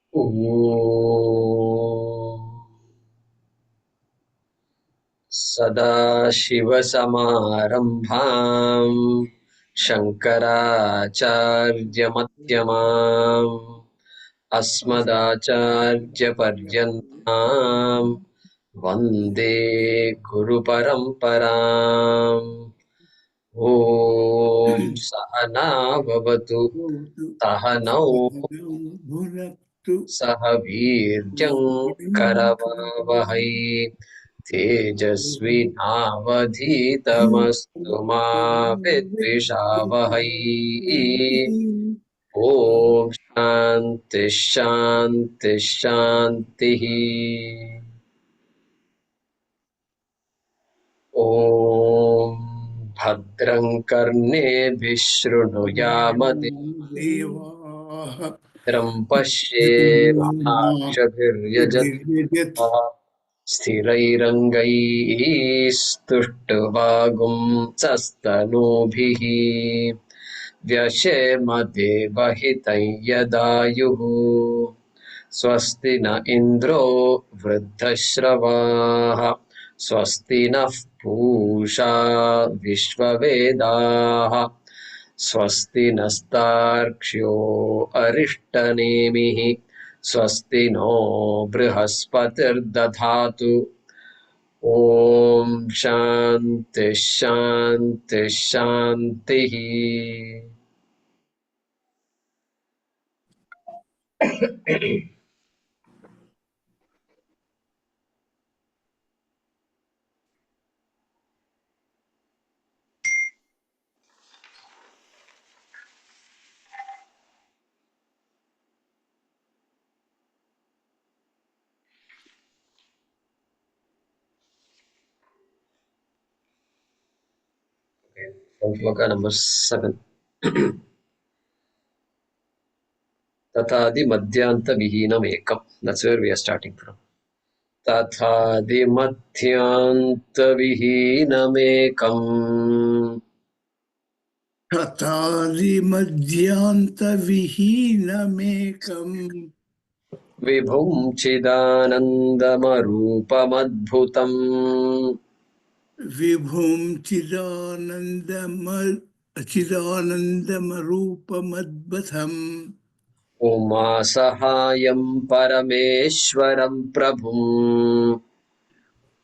सदाशिवसमारम्भाम् शङ्कराचार्यमध्यमाम् अस्मदाचार्यपर्यन्ताम् वन्दे गुरुपरम्पराम्। ॐ सहना भवतु सहनौ सह वीर्यं करवावहै तेजस्विनावधीतमस्तु मा विद्विषावहै। ॐ शान्ति शान्ति शान्तिः। ॐ भद्रं कर्णेभिः शृणुयाम देवाः भद्रं पश्येमाक्षभिर्यजत्राः स्थिरैरङ्गैः स्तुष्टुवागुंसस्तनूभिः व्यशेमदेवहितं यदायुः स्वस्ति न इन्द्रो वृद्धश्रवाः स्वस्ति नः पूषा विश्ववेदाः स्वस्ति नस्तार्क्ष्यो अरिष्टनेमिः स्वस्ति नो बृहस्पतिर्दधातु। ॐ शान्ति शान्ति शान्तिः। Shloka number 7. Tathadi madhyanta vihinam ekam. That's where we are starting from. Tathadi madhyanta vihinam ekam. तथादिमध्यान्तविहीनमेकम् Vibhum chidanandamarupam विभुं चिदानन्दमरूपमद्भुतम् Uma sahayam parameshwaram prabhum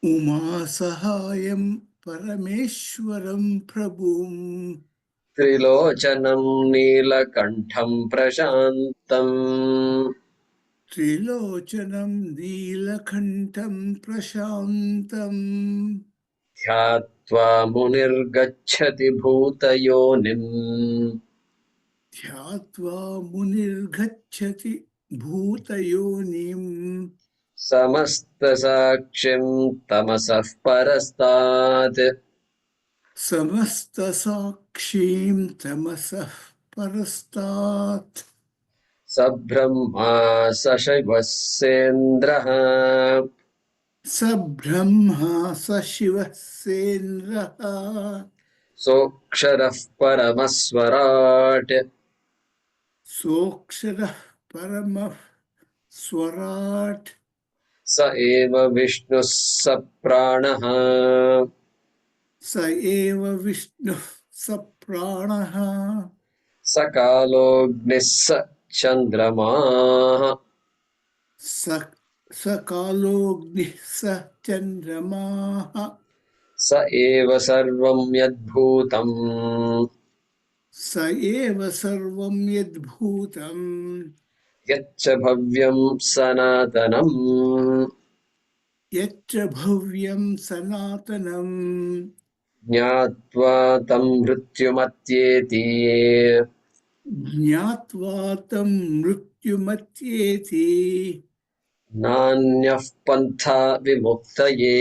उमासहायं परमेश्वरं प्रभुं त्रिलोचनं नीलकण्ठं प्रशान्तं त्रिलोचनं नीलकण्ठं प्रशान्तम् ध्यात्वा मुनिर्गच्छति भूतयोनिम् ध्यात्वा मुनिर्गच्छति भूतयोनिम् समस्तसाक्षिं तमसः परस्तात् समस्तसाक्षीं तमसः परस्तात् स ब्रह्मा स शिवस्येन्द्रः स ब्रह्मा स शिवः सेन्द्रः सोऽक्षरः परमस्वराट् सोऽक्षरः परमः स्वराट् स एव विष्णुः स प्राणः स एव विष्णुः स प्राणः स कालोऽग्निः स चन्द्रमाः स कालोऽग्निः स चन्द्रमाः स एव सर्वं यद्भूतम् स एव सर्वं यद्भूतम् यच्च भव्यं सनातनम् यच्च भव्यं सनातनम् ज्ञात्वा तं मृत्युमत्येति ज्ञात्वा तं मृत्युमत्येति नान्यः पन्था विमुक्तये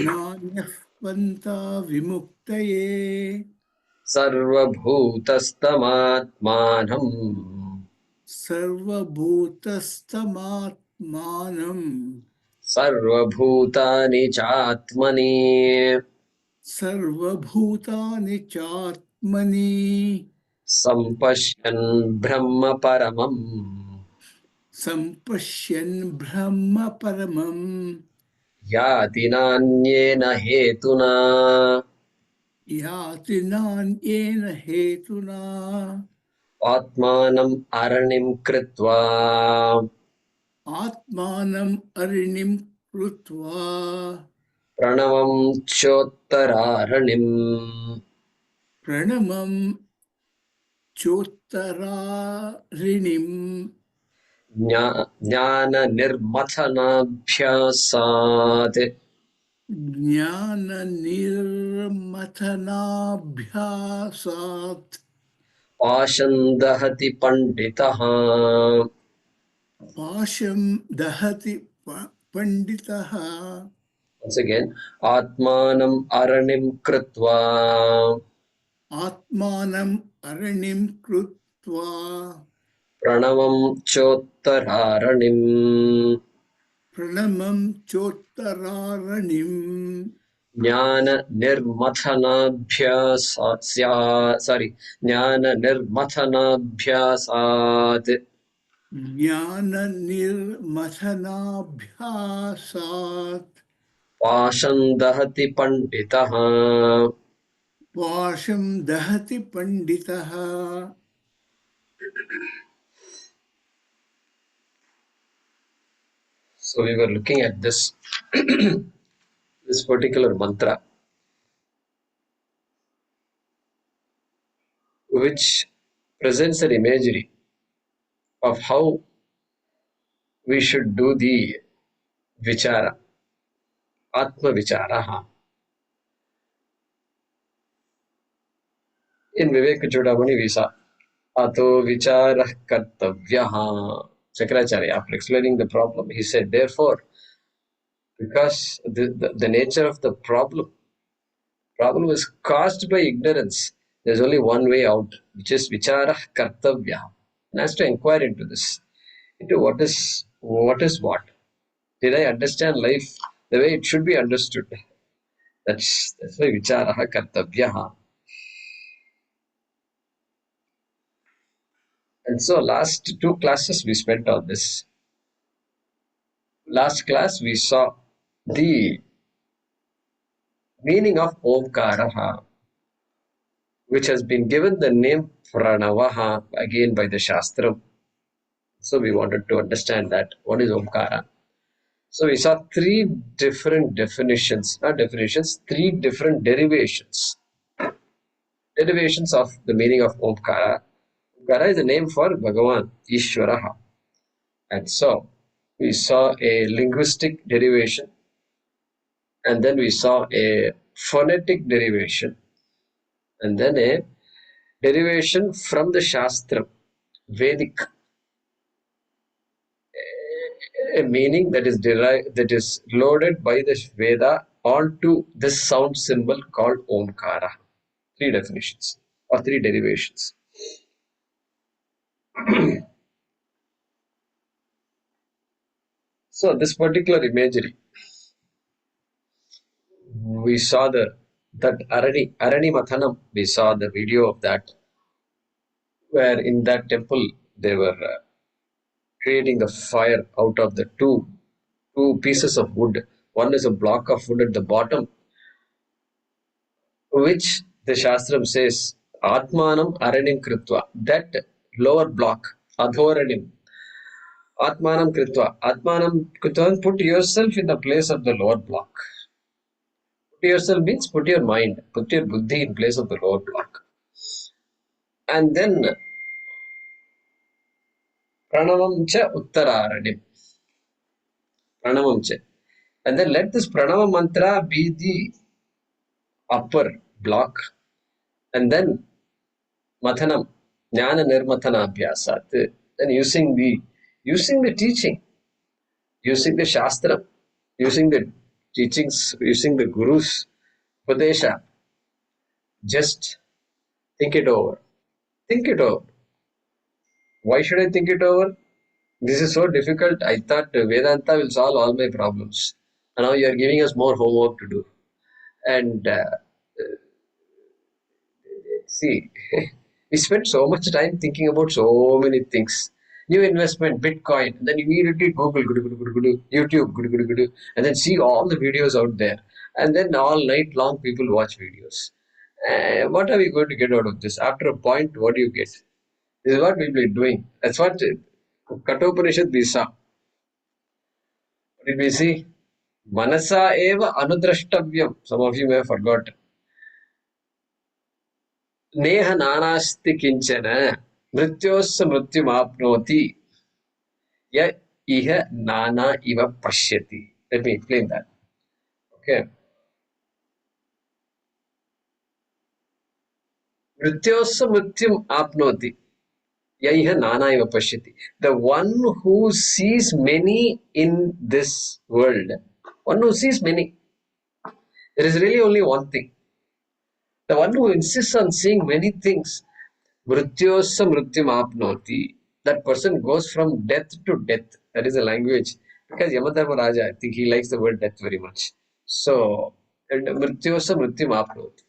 नान्यः पन्था विमुक्तये सर्वभूतस्तमात्मानम् सर्वभूतस्थमात्मानम् सर्वभूतानि चात्मनि सर्वभूतानि चात्मनि सम्पश्यन् ब्रह्म परमम् सम्पश्यन् ब्रह्म परमम् याति नान्येन हेतुना याति नान्येन हेतुना आत्मानम् अरणिं कृत्वा आत्मानम् अरिणिं कृत्वा प्रणवं चोत्तरारणिम् प्रणमं चोत्तरारिणिम् ज्ञाननिर्मथनाभ्यासात् ज्ञाननिर्मथनाभ्यासात् पाशं दहति पण्डितः पाशं दहति पण्डितः once again आत्मानम् अरणिं कृत्वा आत्मानम् अरणिं कृत्वा प्रणवं चोत्तरारणिम् प्रणमं चोत्तरारणिम् ज्ञाननिर्मथनाभ्यासात् ज्ञाननिर्मथनाभ्यासात् पाशं दहति पण्डितः पाशं दहति पण्डितः So we were looking at this this particular mantra, which presents an imagery of how we should do the vichara, atma vichara. In Vivek Chudamani we saw ato vichara kartavyaha. Shakaracharya, after explaining the problem, he said, therefore, because the nature of the problem is caused by ignorance. There's only one way out, which is vichara kartavya. And has to inquire into this, into what. Did I understand life the way it should be understood? That's why vichara kartavya. And so last two classes we spent on this. Last class we saw the meaning of Omkaraha, which has been given the name Pranavaha again by the Shastram. So we wanted to understand that. What is Omkara? So we saw three different definitions, not definitions, three different derivations. Derivations of the meaning of Omkara. Omkara is a name for Bhagavan, Ishvaraha. And so we saw a linguistic derivation, and then we saw a phonetic derivation, and then a derivation from the Shastra, Vedic, a meaning that is derived, that is loaded by the Veda onto this sound symbol called Omkara. Three definitions or three derivations. So this particular imagery, we saw that Arani Mathanam, we saw the video of that, where in that temple they were creating the fire out of the two pieces of wood. One is a block of wood at the bottom, which the Shastram says, Atmanam Aranim Kritva. That lower block, Adhoranim, Atmanam Kritva. Atmanam Kritva, put yourself in the place of the lower block. Put yourself means put your mind, put your buddhi in place of the lower block. And then Pranavam cha Uttararanim. Pranavam cha. And then let this Pranava mantra be the upper block. And then Mathanam, Jnana Nirmathana Abhyasat. Then using the teaching, using the Shastra, using the teachings, using the Guru's Upadesha, just think it over. Think it over. Why should I think it over? This is so difficult. I thought Vedanta will solve all my problems. And now you are giving us more homework to do. And see, we spend so much time thinking about so many things. New investment, Bitcoin. And then immediately Google, YouTube, and then see all the videos out there. And then all night long people watch videos. What are we going to get out of this? After a point, what do you get? This is what we'll be doing. That's what Kathopanishad we saw. What did we see? Manasa eva anudrashtavyam. Some of you may have forgotten. नेह नानास्ति किंचन मृत्योस्स मृत्युमाप्नोति य इह नाना इव पश्यति. Let me explain that. Okay. मृत्योस्स मृत्युम आपनोति य इह नाना इव पश्यति. The one who sees many in this world, one who sees many, there is really only one thing. The one who insists on seeing many things, mrityosya mrityum apnoti, that person goes from death to death. That is a language. Because Yamadharma Raja, I think he likes the word death very much. So, and mrityosya mrityum apnoti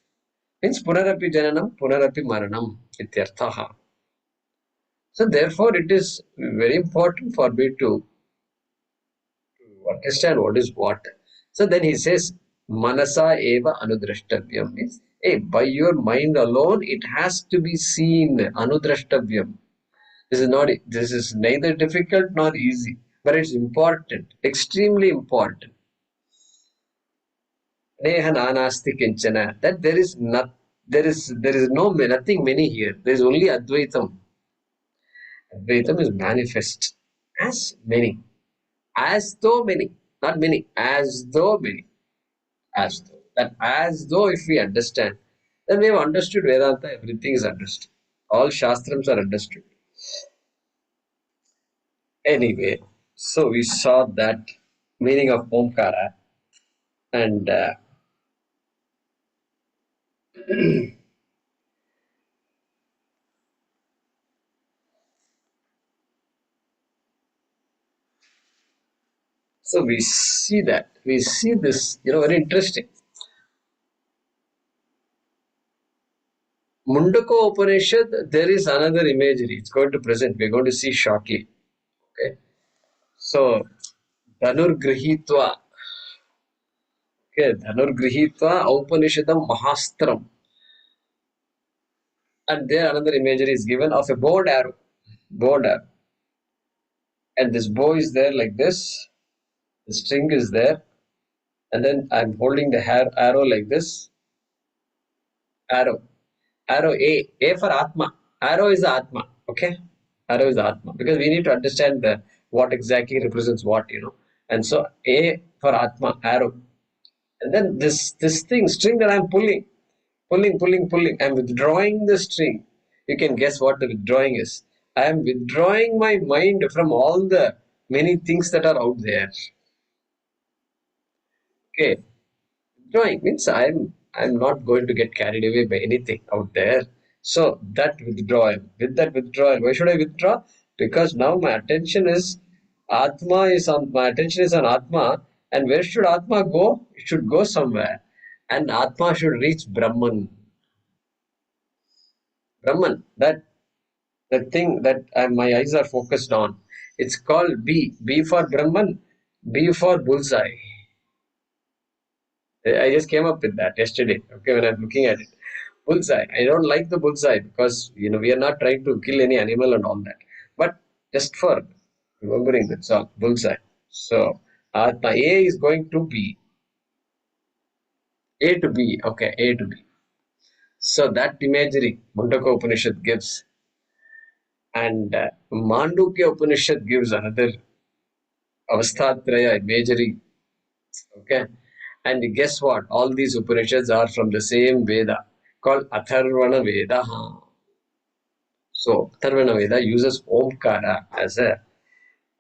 means punarapi jananam, punarapi maranam ityarthaha. So, therefore, it is very important for me to understand what is what. So then he says, Manasa eva anudrashtavyam means, hey, by your mind alone, it has to be seen. Anudrashtavyam. This is neither difficult nor easy, but it's important, extremely important. Neha nanasti kinchana. That there is no nothing many here. There is only Advaitam. Advaitam is manifest as many. As though many. Not many. As though many. As though if we understand, then we have understood Vedanta, everything is understood. All Shastrams are understood. Anyway, so we saw that meaning of Omkara, and so we see this, very interesting. Mundaka Upanishad, there is another imagery. It's going to present. We're going to see shortly. Okay. So, Dhanurgrihitva. Okay, Dhanurgrihitva Upanishadam Mahastram. And there another imagery is given of a bow and arrow. Bow and arrow. And this bow is there like this. The string is there. And then I'm holding the arrow like this. Arrow. Arrow A. A for Atma. Arrow is the Atma. Okay. Arrow is the Atma. Because we need to understand what exactly represents what. And so A for Atma. Arrow. And then this string that I'm pulling. I'm withdrawing the string. You can guess what the withdrawing is. I am withdrawing my mind from all the many things that are out there. Okay. Withdrawing means I'm not going to get carried away by anything out there. So with that withdrawal, why should I withdraw? Because now my attention is my attention is on Atma, and where should Atma go? It should go somewhere. And Atma should reach Brahman. Brahman, that the thing that my eyes are focused on. It's called B. B for Brahman, B for bullseye. I just came up with that yesterday, okay, when I'm looking at it. Bullseye. I don't like the bullseye because, we are not trying to kill any animal and all that. But just for remembering, that's all. Bullseye. So, Atma A is going to be A to B. Okay, A to B. So, that imagery Mundaka Upanishad gives. And Mandukya Upanishad gives another Avasthatraya imagery. Okay. And guess what? All these Upanishads are from the same Veda called Atharvana Veda. So Atharvana Veda uses Omkara as an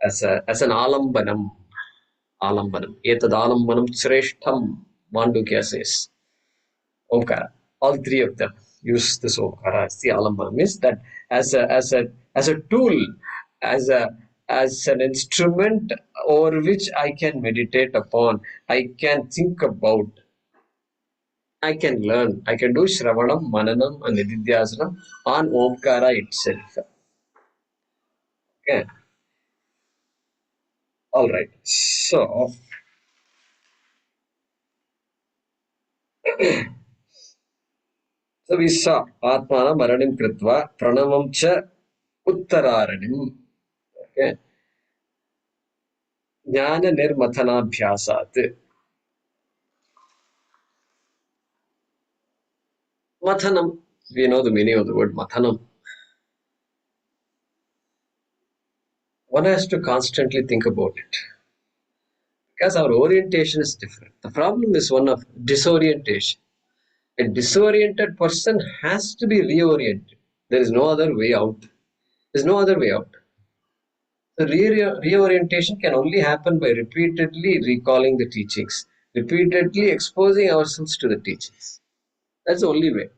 alambanam. Alambanam. Etad alambanam sreshtham, Mandukya says. Omkara. All three of them use this Omkara as the alambanam. Means that as a tool, as an instrument over which I can meditate upon, I can think about, I can learn, I can do Shravanam, Mananam, and Nididhyasanam on Omkara itself. Okay. All right. So we saw Atmana Maranim Kritva Pranavam Cha Uttararanim. Okay. Jnana Nirmathanabhyasat. Mathanam. We know the meaning of the word Mathanam. One has to constantly think about it because our orientation is different. The problem is one of disorientation. A disoriented person has to be reoriented. There is no other way out. There's no other way out. The reorientation can only happen by repeatedly recalling the teachings, repeatedly exposing ourselves to the teachings. That's the only way.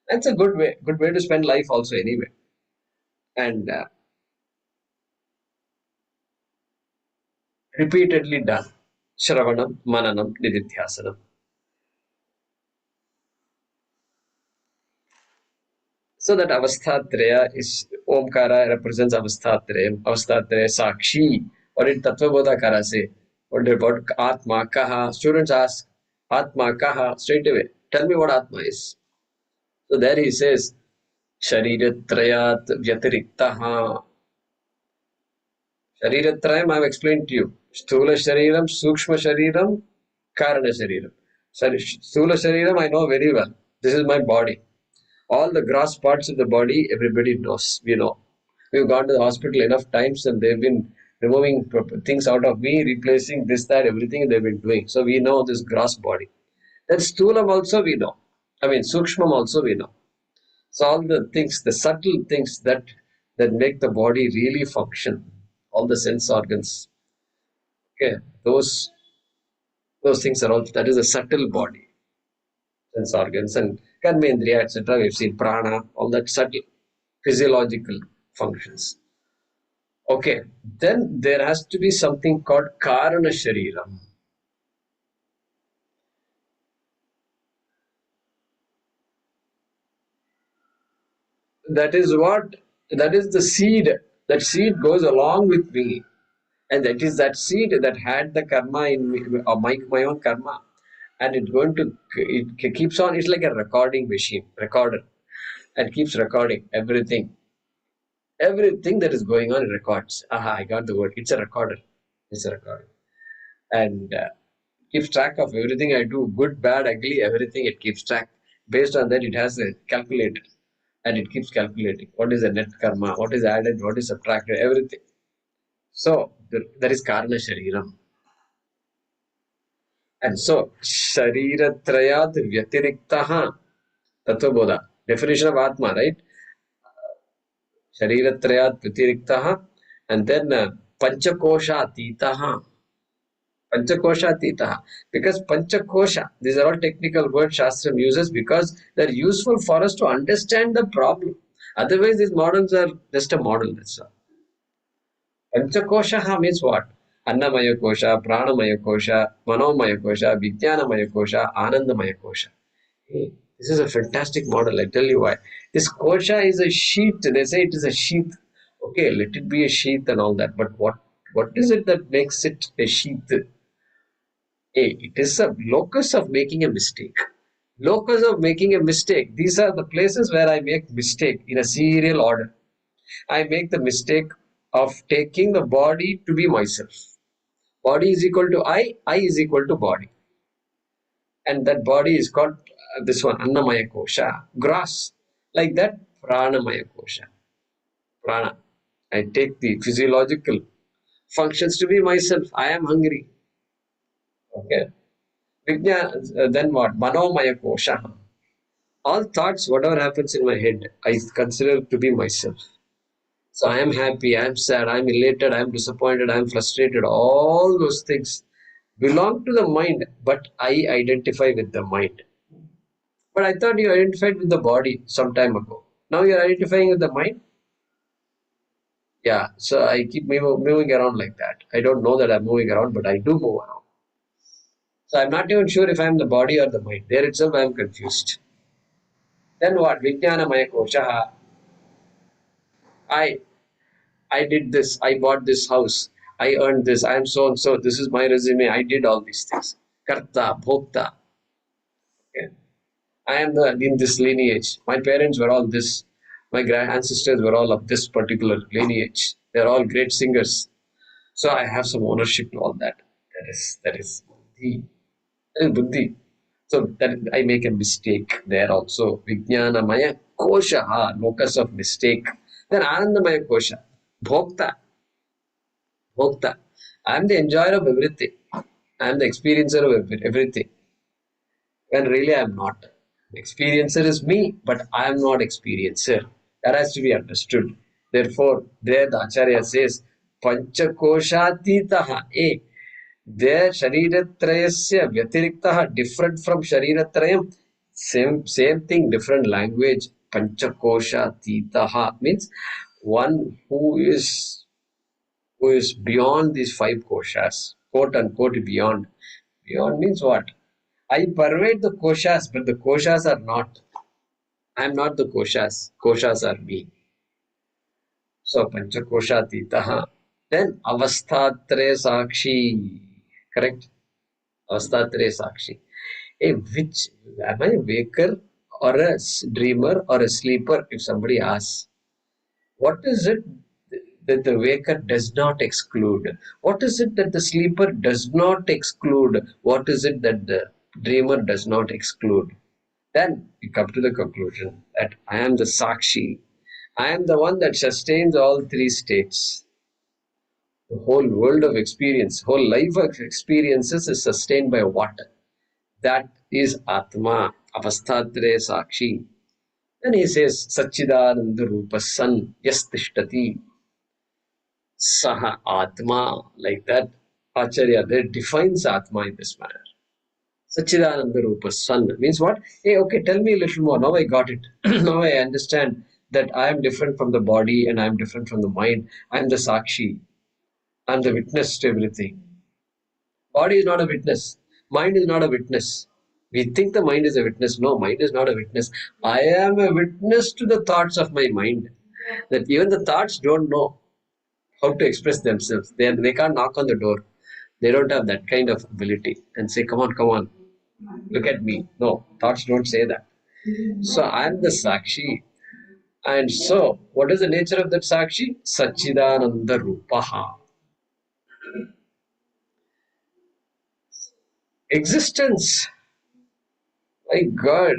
That's a good way to spend life also anyway. And repeatedly done. Shravanam, Mananam, Nididhyasanam. So that Avasthatraya is Omkara represents Avasthatrayam. Avasthatraya Sakshi. What did Tattvabodhakara say? What about Atma Kaha? Students ask Atma Kaha straight away. Tell me what Atma is. So there he says Shariratrayat Vyatiriktaha. Shariratrayam I have explained to you. Sthula Shariram, Sukshma Shariram, Karana Shariram. Sthula Shariram I know very well. This is my body. All the gross parts of the body, everybody knows. We know. We've gone to the hospital enough times and they've been removing things out of me, replacing this, that, everything they've been doing. So we know this gross body. Then Sthulam also we know. I mean, Sukshmam also we know. So all the things, the subtle things that make the body really function, all the sense organs, okay, those things are all, that is a subtle body, sense organs and karmendriya, etc. We've seen prana, all that subtle physiological functions. Okay, then there has to be something called Karana Shariram. That is what, that is the seed. That seed goes along with me. And that is that seed that had the karma in me, or my own karma. And it's going to, it keeps on, it's like a recording machine, recorder. And keeps recording everything. Everything that is going on, it records. Aha, I got the word. It's a recorder. It's a recorder. And keeps track of everything I do, good, bad, ugly, everything it keeps track. Based on that, it has a calculator and it keeps calculating what is the net karma, what is added, what is subtracted, everything. So that is Karana Shariram. And so Shariratrayat Vyatiriktaha Tattvabodha. Definition of Atma, right? Shariratrayat Vyatiriktaha and then Panchakosha Atitaha. Panchakosha Atitaha. Because Panchakosha, these are all technical words Shastram uses because they're useful for us to understand the problem. Otherwise, these models are just a model. That's all. Panchakosha means what? Annamaya Kosha, Pranamaya Kosha, Manomaya Kosha, Vijnanamaya Kosha, Anandamaya Kosha. Hey, this is a fantastic model. I tell you why. This kosha is a sheath. They say it is a sheath. Okay, let it be a sheath and all that. But what is it that makes it a sheath? A, it is a locus of making a mistake. Locus of making a mistake. These are the places where I make mistake in a serial order. I make the mistake of taking the body to be myself. Body is equal to I is equal to body. And that body is called this one, Annamaya Kosha, gross. Like that, Pranamaya Kosha. Prana. I take the physiological functions to be myself. I am hungry. Okay. Then what? Manomaya Kosha. All thoughts, whatever happens in my head, I consider to be myself. So I am happy, I am sad, I am elated, I am disappointed, I am frustrated. All those things belong to the mind, but I identify with the mind. But I thought you identified with the body some time ago. Now you are identifying with the mind? Yeah, so I keep moving around like that. I don't know that I'm moving around, but I do move around. So I'm not even sure if I'm the body or the mind. There itself I am confused. Then what? Vijnana Maya Kosha. I I did this, I bought this house, I earned this, I am so and so, this is my resume, I did all these things. Karta, Bhokta. Okay. I am in this lineage. My parents were all this. My ancestors were all of this particular lineage. They're all great singers. So I have some ownership to all that. That is buddhi. That is buddhi. So that I make a mistake there also. Vijnanamaya kosha, locus of mistake. Then Anandamaya kosha, bhokta, bhokta. I am the enjoyer of everything. I am the experiencer of everything. When really I am not. Experiencer is me, but I am not experiencer. That has to be understood. Therefore, there the Acharya says, Panchakoshatitaha. There Shariratrayasya Vyatiriktaha, different from Shariratrayam. Same thing, different language. Panchakoshatitaha means one who is beyond these five koshas, quote unquote beyond. Beyond means what? I pervade the koshas, but the koshas are not. I am not the koshas. Koshas are me. So panchakoshatitaha. Then avasthatraya sakshi. Correct? Avasthatraya sakshi. Which am I a waker or a dreamer or a sleeper? If somebody asks, what is it that the waker does not exclude? What is it that the sleeper does not exclude? What is it that the dreamer does not exclude? Then you come to the conclusion that I am the Sakshi. I am the one that sustains all three states. The whole world of experience, whole life of experiences is sustained by what? That is Atma, Avasthatraya Sakshi. Then he says, Satchidananda Rupa San Yastishtati Saha Atma. Like that, Acharya there defines Atma in this manner. Satchidananda Rupa San means what? Hey, okay, tell me a little more. Now I got it. Now I understand that I am different from the body and I am different from the mind. I am the Sakshi. I am the witness to everything. Body is not a witness. Mind is not a witness. We think the mind is a witness. No, mind is not a witness. I am a witness to the thoughts of my mind. That even the thoughts don't know how to express themselves. They can't knock on the door. They don't have that kind of ability and say, come on, look at me. No, thoughts don't say that. So I am the Sakshi. And so, what is the nature of that Sakshi? Satchidananda Rupaha. Existence. My God,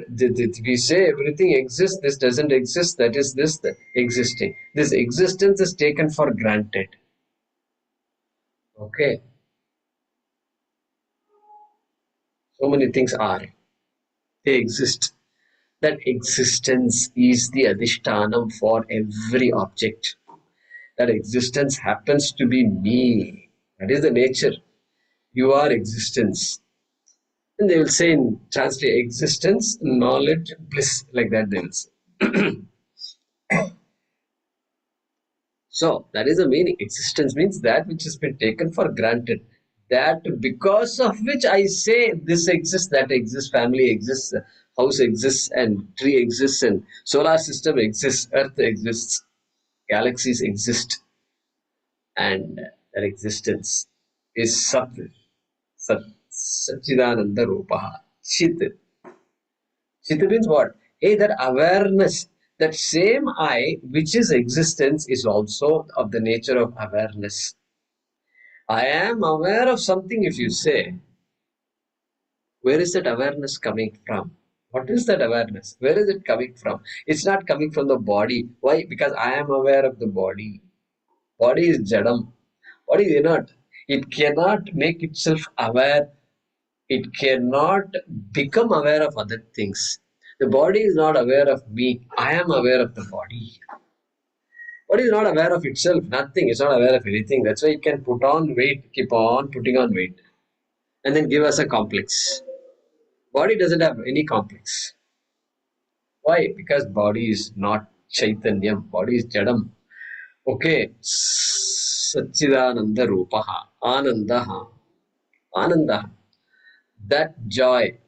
we say everything exists, this doesn't exist, that is this the existing. This existence is taken for granted. Okay, so many things are, they exist. That existence is the adhishtanam for every object. That existence happens to be me. That is the nature. You are existence. And they will say in translate existence, knowledge, bliss, like that they will say. So that is the meaning. Existence means that which has been taken for granted. That because of which I say this exists, that exists, family exists, house exists, and tree exists, and solar system exists, earth exists, galaxies exist, and that existence is Sat, Sat, Satchidananda Rupaha. Chit. Chit means what? Hey, that awareness, that same I, which is existence, is also of the nature of awareness. I am aware of something, if you say, where is that awareness coming from? What is that awareness? Where is it coming from? It's not coming from the body. Why? Because I am aware of the body. Body is jadam. Body is inert. It cannot make itself aware. It cannot become aware of other things. The body is not aware of me. I am aware of the body. Body is not aware of itself. Nothing. It's not aware of anything. That's why it can put on weight, keep on putting on weight, and then give us a complex. Body doesn't have any complex. Why? Because body is not Chaitanyam. Body is Jadam. Okay. Satchidananda Rupaha. Anandaha. Ananda. That joy.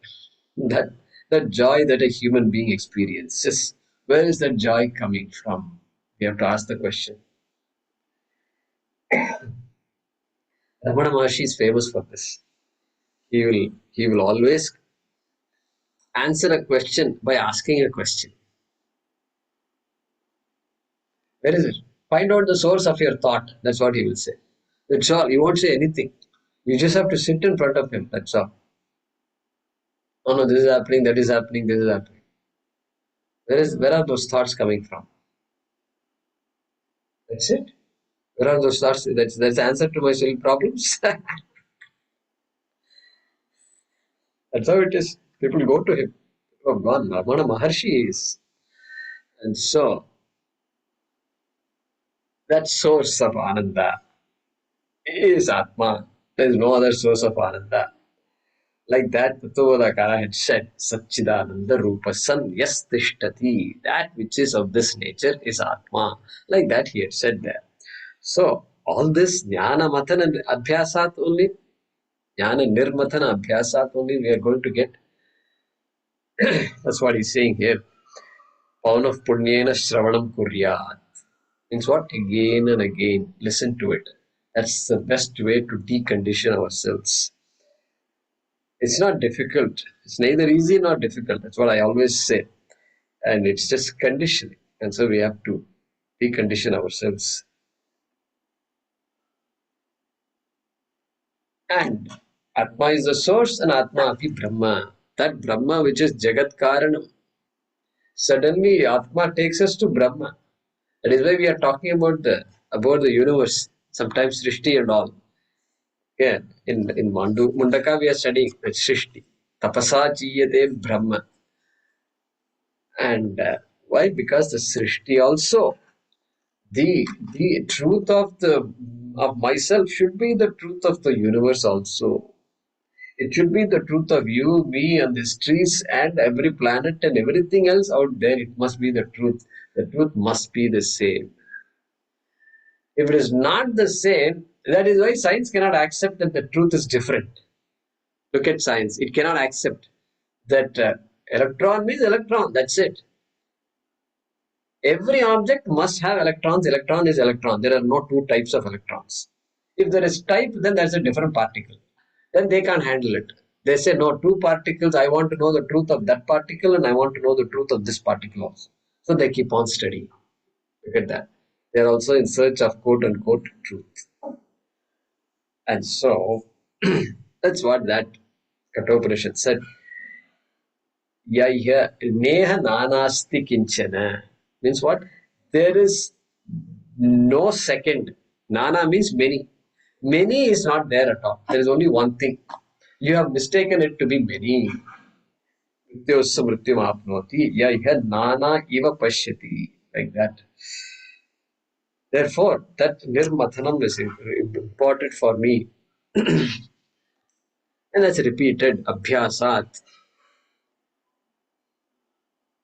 That that joy that a human being experiences. Where is that joy coming from? We have to ask the question. Ramana Maharshi is famous for this. He will always answer a question by asking a question. Where is it? Find out the source of your thought. That's what he will say. That's all. He won't say anything. You just have to sit in front of him. That's all. Oh no, this is happening, that is happening, this is happening. Where are those thoughts coming from? That's it. Where are those thoughts? That's the answer to my silly problems. That's how it is. People go to him. Oh God, Ramana Maharshi is. And so that source of Ananda is Atma. There is no other source of Ananda. Like that Tattavadakara had said, Satchidananda Rupa San Yas Tishtati. That which is of this nature is Atma. Like that he had said there. So all this Jnana Matana Abhyasat only, Jnana Nirmatana Abhyasat only we are going to get. That's what he's saying here. Pavanah Punyena Shravanam Kuryat. Means what? Again and again. Listen to it. That's the best way to decondition ourselves. It's not difficult. It's neither easy nor difficult. That's what I always say. And it's just conditioning. And so we have to decondition ourselves. And Atma is the source and Atma api Brahma. That Brahma which is Jagat Karanam. Suddenly Atma takes us to Brahma. That is why we are talking about the universe. Sometimes Srishti and all. Yeah, in Mundaka we are studying Srishti. Tapasa chiyate Brahma. And why? Because the Srishti also, the truth of myself should be the truth of the universe also. It should be the truth of you, me, and these trees, and every planet and everything else out there. It must be the truth. The truth must be the same. If it is not the same, that is why science cannot accept that the truth is different. Look at science. It cannot accept that electron means electron. That's it. Every object must have electrons. Electron is electron. There are no two types of electrons. If there is type, then there's a different particle. Then they can't handle it. They say, no, two particles. I want to know the truth of that particle and I want to know the truth of this particle also. So they keep on studying. Look at that. They're also in search of quote unquote truth. And so that's what that Kathopanishad said. Yaya neha nanasti kinchana. Means what? There is no second. Nana means many. Many is not there at all. There is only one thing. You have mistaken it to be many. Mrityosya mrityum apnoti. Yaya nana iva pashyati. Like that. Therefore, that nirmathanam is important for me. And that's repeated. Abhyasat.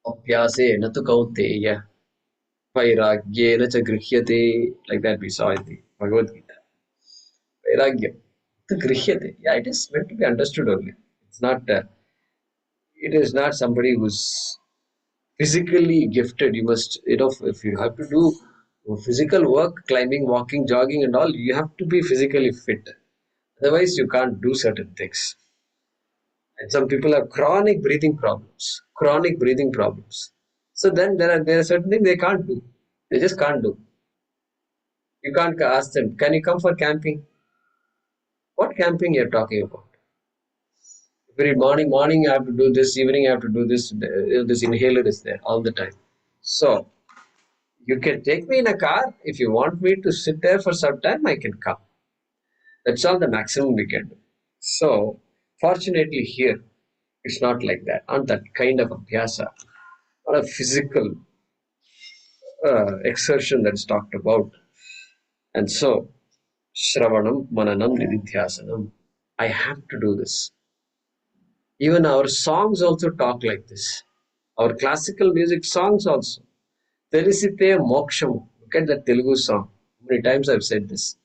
Abhyasena tu kaunteya. Vairagyena cha grihyate. Like that we saw in the Bhagavad Gita. Vairagya. Tu grihyate. Yeah, it is meant to be understood only. It's not. It is not somebody who's physically gifted. You must, if you have to do physical work, climbing, walking, jogging, and all, you have to be physically fit. Otherwise, you can't do certain things. And some people have chronic breathing problems. Chronic breathing problems. So then there are certain things they can't do. They just can't do. You can't ask them, can you come for camping? What camping you're talking about? Every morning I have to do this, evening I have to do this. This inhaler is there all the time. So you can take me in a car. If you want me to sit there for some time, I can come. That's all the maximum we can do. So fortunately here, it's not like that. Not that kind of abhyasa, not a physical exertion that's talked about. And so, Shravanam, Mananam, Nididhyasanam. I have to do this. Even our songs also talk like this. Our classical music songs also. Telisite Moksham. Look at that Telugu song. How many times I've said this.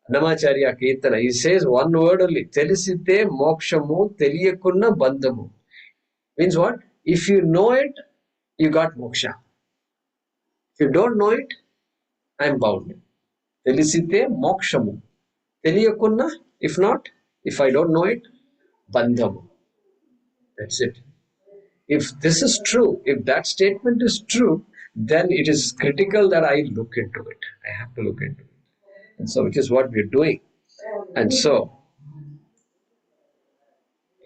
Annamacharya Kirtana. He says one word only. Telisite Mokshamu Teliyakunna Bandhamu. Means what? If you know it, you got moksha. If you don't know it, I'm bound. తెలిసితే మోక్షము, తెలియకున్నా, if not, if I don't know it, bandhamu. That's it. If this is true, if that statement is true, then it is critical that I look into it. I have to look into it. And so, which is what we're doing. And so,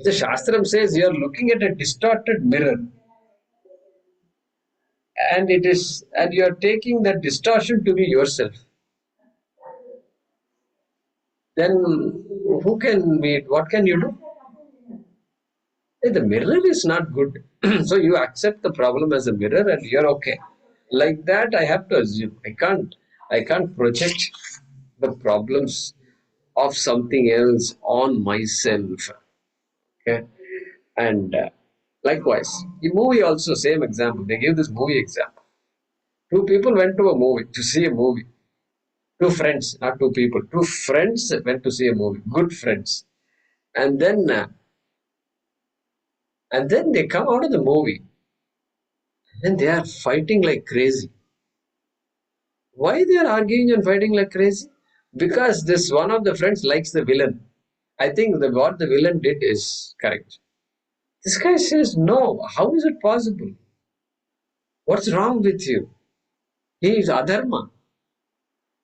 the Shastram says you are looking at a distorted mirror, and you are taking that distortion to be yourself. Then who can be? What can you do? The mirror is not good. So you accept the problem as a mirror and you're okay. Like that, I have to assume. I can't project the problems of something else on myself. Okay. And likewise, the movie also, same example. They give this movie example. Two people went to a movie to see a movie. Two friends, not two people. Two friends went to see a movie. Good friends. And then, uh, and then they come out of the movie and they are fighting like crazy. Why they are arguing and fighting like crazy? Because this one of the friends likes the villain. I think what the villain did is correct. This guy says, no, how is it possible? What's wrong with you? He is adharma.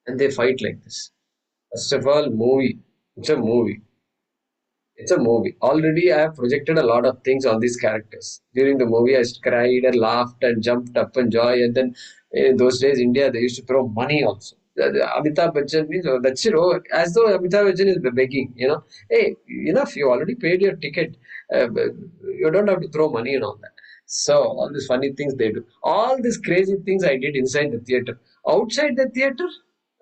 And they fight like this. First of all, movie. It's a movie. It's a movie. Already I have projected a lot of things on these characters. During the movie, I cried and laughed and jumped up in joy. And then in those days, India, they used to throw money also. Amitabh Bachchan means, oh, that's it. Oh, as though Amitabh Bachchan is begging, Hey, enough, you already paid your ticket. You don't have to throw money and all that. So, all these funny things they do. All these crazy things I did inside the theater. Outside the theater,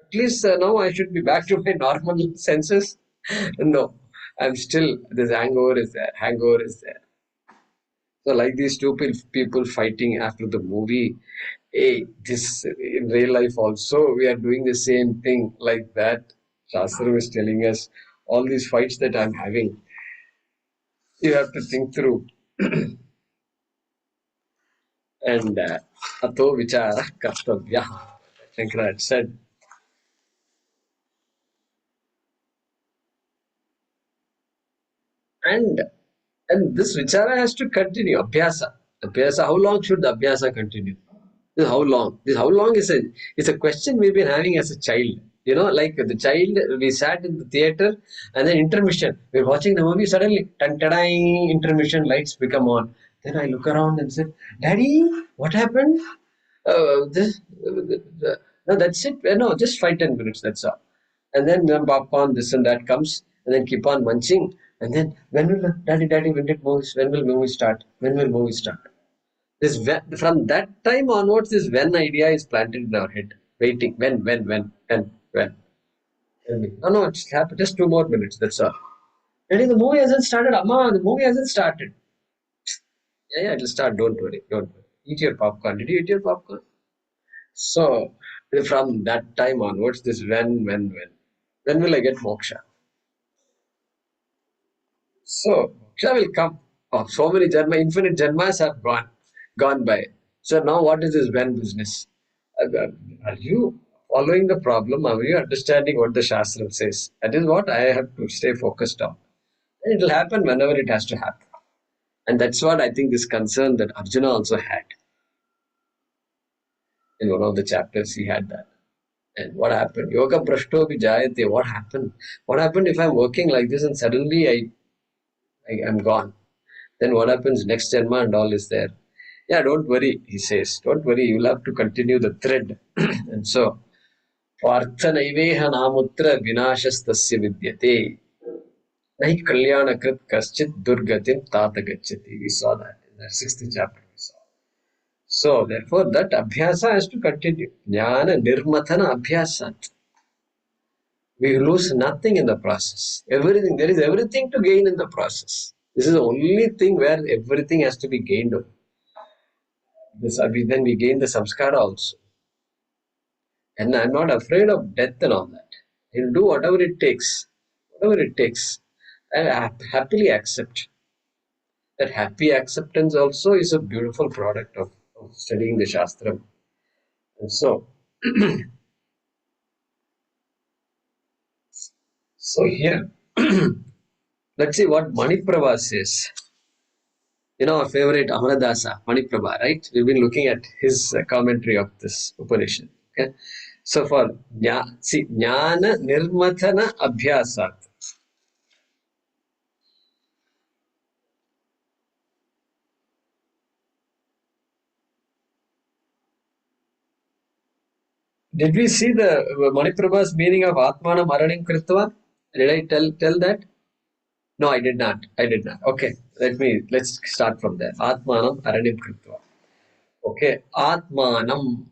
at least now I should be back to my normal senses. No, I'm still, this hangover is there. Hangover is there. So, like these two people fighting after the movie, hey, this in real life also, we are doing the same thing like that. Shastra is telling us all these fights that I'm having, you have to think through. And ato vichara kartavya. Shankara had said. And and this vichara has to continue. Abhyasa. Abhyasa. How long should the abhyasa continue? This how long? This how long is a question we've been having as a child. Like the child, we sat in the theater and then intermission. We're watching the movie, suddenly, intermission lights become on. Then I look around and said, Daddy, what happened? No, that's it. No, just 5-10 minutes, that's all. And then popcorn, this and that comes, and then keep on munching. And then, Daddy, when will movie start? When will movie start? From that time onwards, this when idea is planted in our head, waiting. When? Tell me. No, it's happened. Just 2 more minutes. That's all. Daddy, the movie hasn't started. Amma, the movie hasn't started. Yeah, it'll start. Don't worry. Don't worry. Eat your popcorn. Did you eat your popcorn? So, from that time onwards, this when. When will I get moksha? So, moksha will come. Oh, so many infinite janmas have gone by. So now what is this when business? Are you following the problem? Are you understanding what the Shastra says? That is what I have to stay focused on. And it will happen whenever it has to happen. And that's what I think this concern that Arjuna also had. In one of the chapters, he had that. And what happened? Yoga prashto vijayate. What happened? What happened if I'm working like this and suddenly I'm gone? Then what happens? Next janma and all is there. Yeah, don't worry, he says. Don't worry, you'll have to continue the thread. And so, Parthanaiveha namutra vinashastasya vidyate. Nahi kalyanakrit kaschit durgatim tata gacchati. We saw that in the 6th chapter. We saw. So, therefore, that abhyasa has to continue. Jnana nirmathana abhyasat. We lose nothing in the process. Everything, there is everything to gain in the process. This is the only thing where everything has to be gained on. Then we gain the samskara also. And I'm not afraid of death and all that. I'll do whatever it takes. Whatever it takes. I happily accept. That happy acceptance also is a beautiful product of studying the Shastra. And so, So here, let's see what Maniprabha says. You know, our favorite Amaradasa, Maniprabha, right? We've been looking at his commentary of this Upanishad. Okay. So for see, Jnana Nirmathana Abhyasat. Did we see the Maniprabha's meaning of Atmanam Aranim Kritva? Did I tell that? No, I did not. I did not. Okay, let's start from there. Atmanam Aranim Kritva. Okay, Atmanam.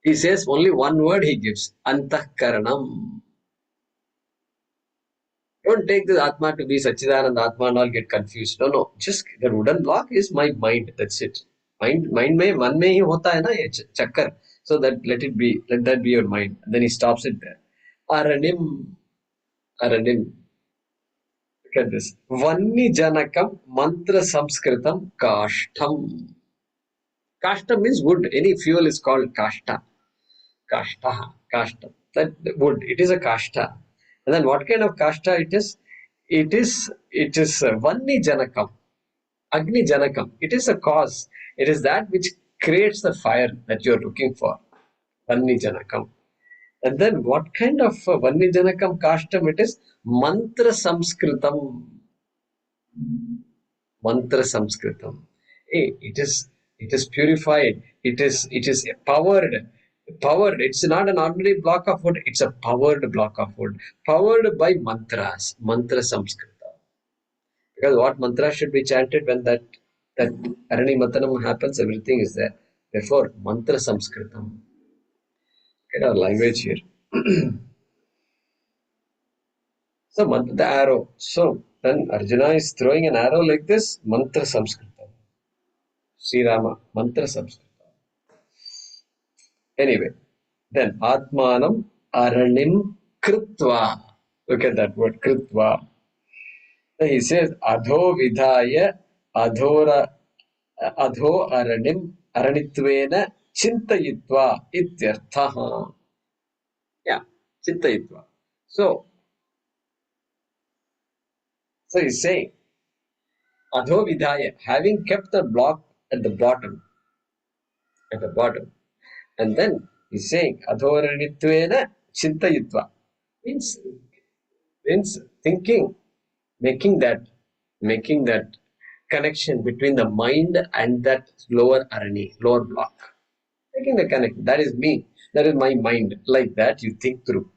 He says only one word he gives. Antakaranam. Don't take this Atma to be Sachidanand Atma and all get confused. No, no. Just the wooden block is my mind. That's it. Mind में मन में ही होता है ना ये चक्कर. So that let that be your mind. And then he stops it there. Aranim, Aranim. Look at this. Vanni Janakam Mantra Samskritam Kashtam. Kashtam means wood. Any fuel is called kashta. Kashta. Kashta. That wood. It is a kashta. And then what kind of kashta it is? It is Vanni Janakam. Agni Janakam. It is a cause. It is that which creates the fire that you are looking for. Vanni Janakam. And then what kind of Vanni Janakam Kashtam it is? Mantra Samskritam. Mantra Samskritam. It is purified. It is powered. Powered. It's not an ordinary block of wood. It's a powered block of wood. Powered by mantras. Mantra Samskritam. Because what mantra should be chanted when that Arani Matanam happens, everything is there. Therefore, mantra Samskritam. Get our language here. So the arrow. So then Arjuna is throwing an arrow like this, mantra Samskritam. Sri Rama, mantra Samskritam. Anyway, then Atmanam Aranim Kritva. Look at that word, Kritva. Then he says, Adho Vidhaya Adhora Adho Aranim Aranitvena Chintayitva Ityarthaha. Yeah, Chintayitva. So he's saying, Adho Vidhaya, having kept the block at the bottom, and then he's saying, Adhoranittvena Chintayitva, means thinking, making that connection between the mind and that lower arani, lower block. Making the connection. That is me. That is my mind. Like that, you think through.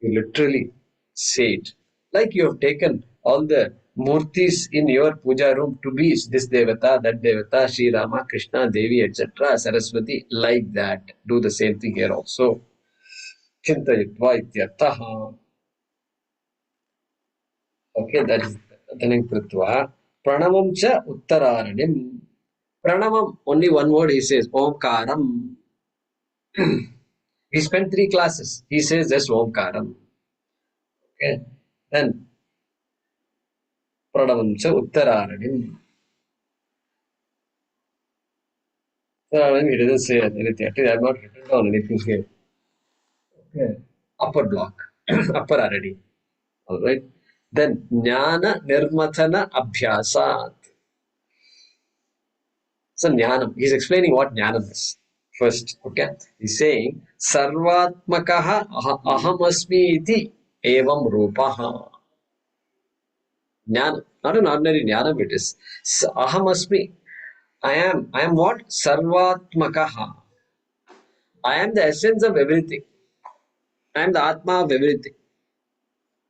You literally say it. Like you have taken all the murtis in your puja room to be this devata, that devata, Sri Rama, Krishna, Devi, etc., Saraswati. Like that. Do the same thing here also. Chintayitva ityarthaha. Okay, that is Dhanim Kritva. Pranamam cha Uttararanim. Pranamam, only one word he says, Omkaram. We spent 3 classes. He says just Omkaram. Okay. Then Pranamam cha Uttararanim. He doesn't say anything. Actually, I have not written down anything here. Okay. Upper block. Upper aradi. Alright. Then Jnana Nirmathana Abhyasat. So Jnanam. He's explaining what Jnanam is. First, okay. He's saying Sarvatmakaha Ahamasmi iti evam rupaha. Jnana. Not an ordinary Jnanam it is. Ahamasmi. I am what? Sarvatmakaha. I am the essence of everything. I am the Atma of everything.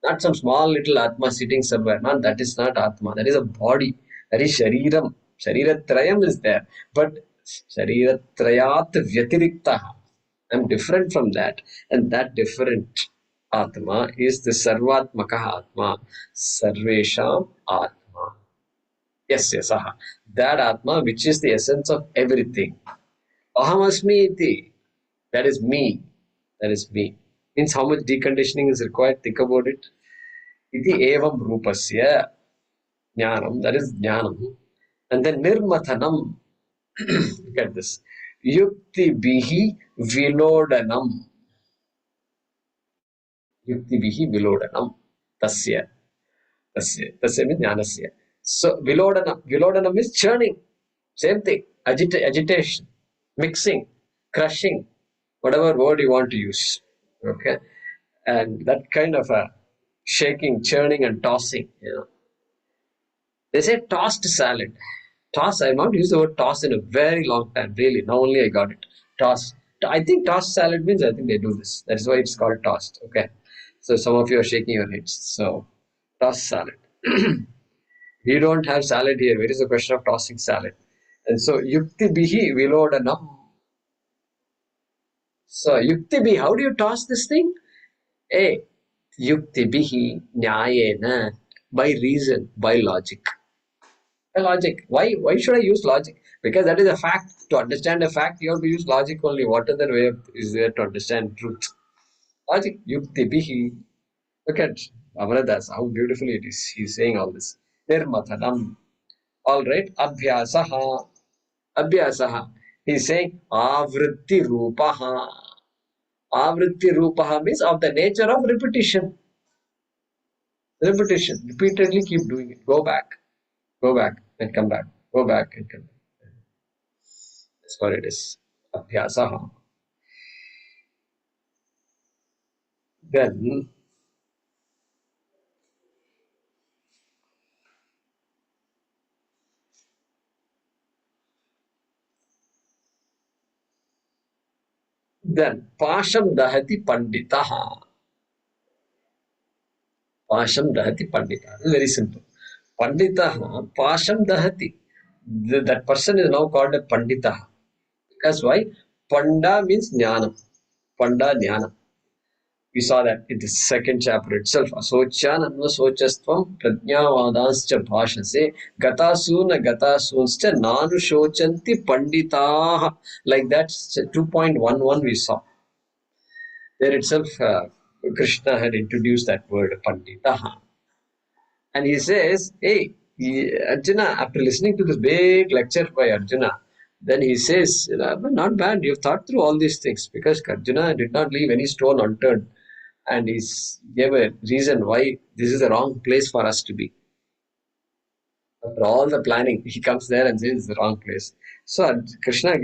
Not some small little Atma sitting somewhere. No, that is not Atma. That is a body. That is Shariram. Sharitratrayam is there. But Sharitratrayat Vyatiriktaha. I am different from that. And that different Atma is the Sarvatmaka Atma. Sarvesham Atma. Yes, aha. That Atma which is the essence of everything. Ahamasmi iti. That is me. That is me. Means how much deconditioning is required. Think about it. Iti evam rupasya. Jnanam. That is jnanam. And then nirmathanam. Look at this. Yukti bihi vilodanam. Yukti bihi vilodanam. Tasya. Tasya means jnanasya. So vilodana means churning. Same thing. Agitation, mixing, crushing, whatever word you want to use. Okay. And that kind of a shaking, churning, and tossing. They say tossed salad. Toss, I have not used the word toss in a very long time, really. Now only I got it. Toss. I think tossed salad means I think they do this. That's why it's called tossed. Okay. So some of you are shaking your heads. So tossed salad. We don't have salad here. Where is the question of tossing salad? And so yukti bihi vilodanam. So yukti bihi, how do you toss this thing? A yukti bihi nyayena, by reason, by logic. Logic. Why should I use logic? Because that is a fact. To understand a fact, you have to use logic only. What other way is there to understand truth? Logic. Yukti bihi. Look at Amaradas, how beautifully it is. He's saying all this. Nirmathanam. All right. Abhyasaha. Abhyasaha. He's saying avritti rupaha. Avritti rupaha means of the nature of repetition. Repetition. Repeatedly keep doing it. Go back and come back. Go back and come back. That's what it is. Abhyasaha. Then, then Pasham Dahati Panditaha. Pasham Dahati Pandita. Very simple. Panditaha, Pasham Dahati. That person is now called a Panditaha. Because why? Panda means Jnana. Panda Jnana. We saw that in the second chapter itself. Asochananva sochastvam prajnavadanscha bhashase gatasuna gatasunsta nanu shochanti panditaha. Like that, 2.11 we saw. There itself, Krishna had introduced that word panditaha. And he says, hey, Arjuna, after listening to this big lecture by Arjuna, then he says, not bad, you've thought through all these things, because Arjuna did not leave any stone unturned. And he gave a reason why this is the wrong place for us to be. After all the planning, he comes there and says it's the wrong place. So Krishna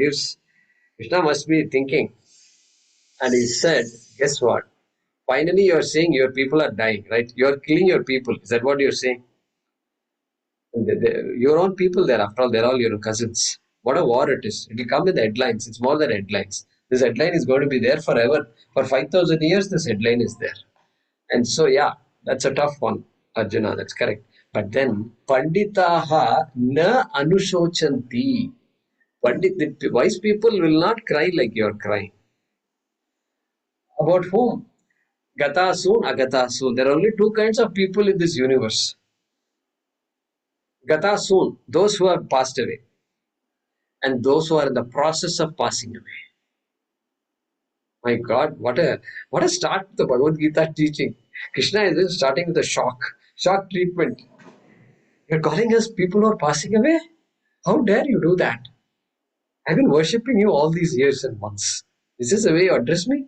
must be thinking. And he said, guess what? Finally, you're saying your people are dying, right? You're killing your people. Is that what you're saying? Your own people there, after all, they're all your cousins. What a war it is. It will come with the headlines. It's more than headlines. This headline is going to be there forever. For 5,000 years, this headline is there. And so, yeah, that's a tough one, Arjuna. That's correct. But then, Panditaha na anushochanti. The wise people will not cry like you're crying. About whom? Gatasun, agatasun. There are only two kinds of people in this universe. Gatasun, those who have passed away, and those who are in the process of passing away. My God, what a start to the Bhagavad Gita teaching. Krishna is starting with a shock treatment. You're calling us people who are passing away? How dare you do that? I've been worshipping you all these years and months. This is the way you address me?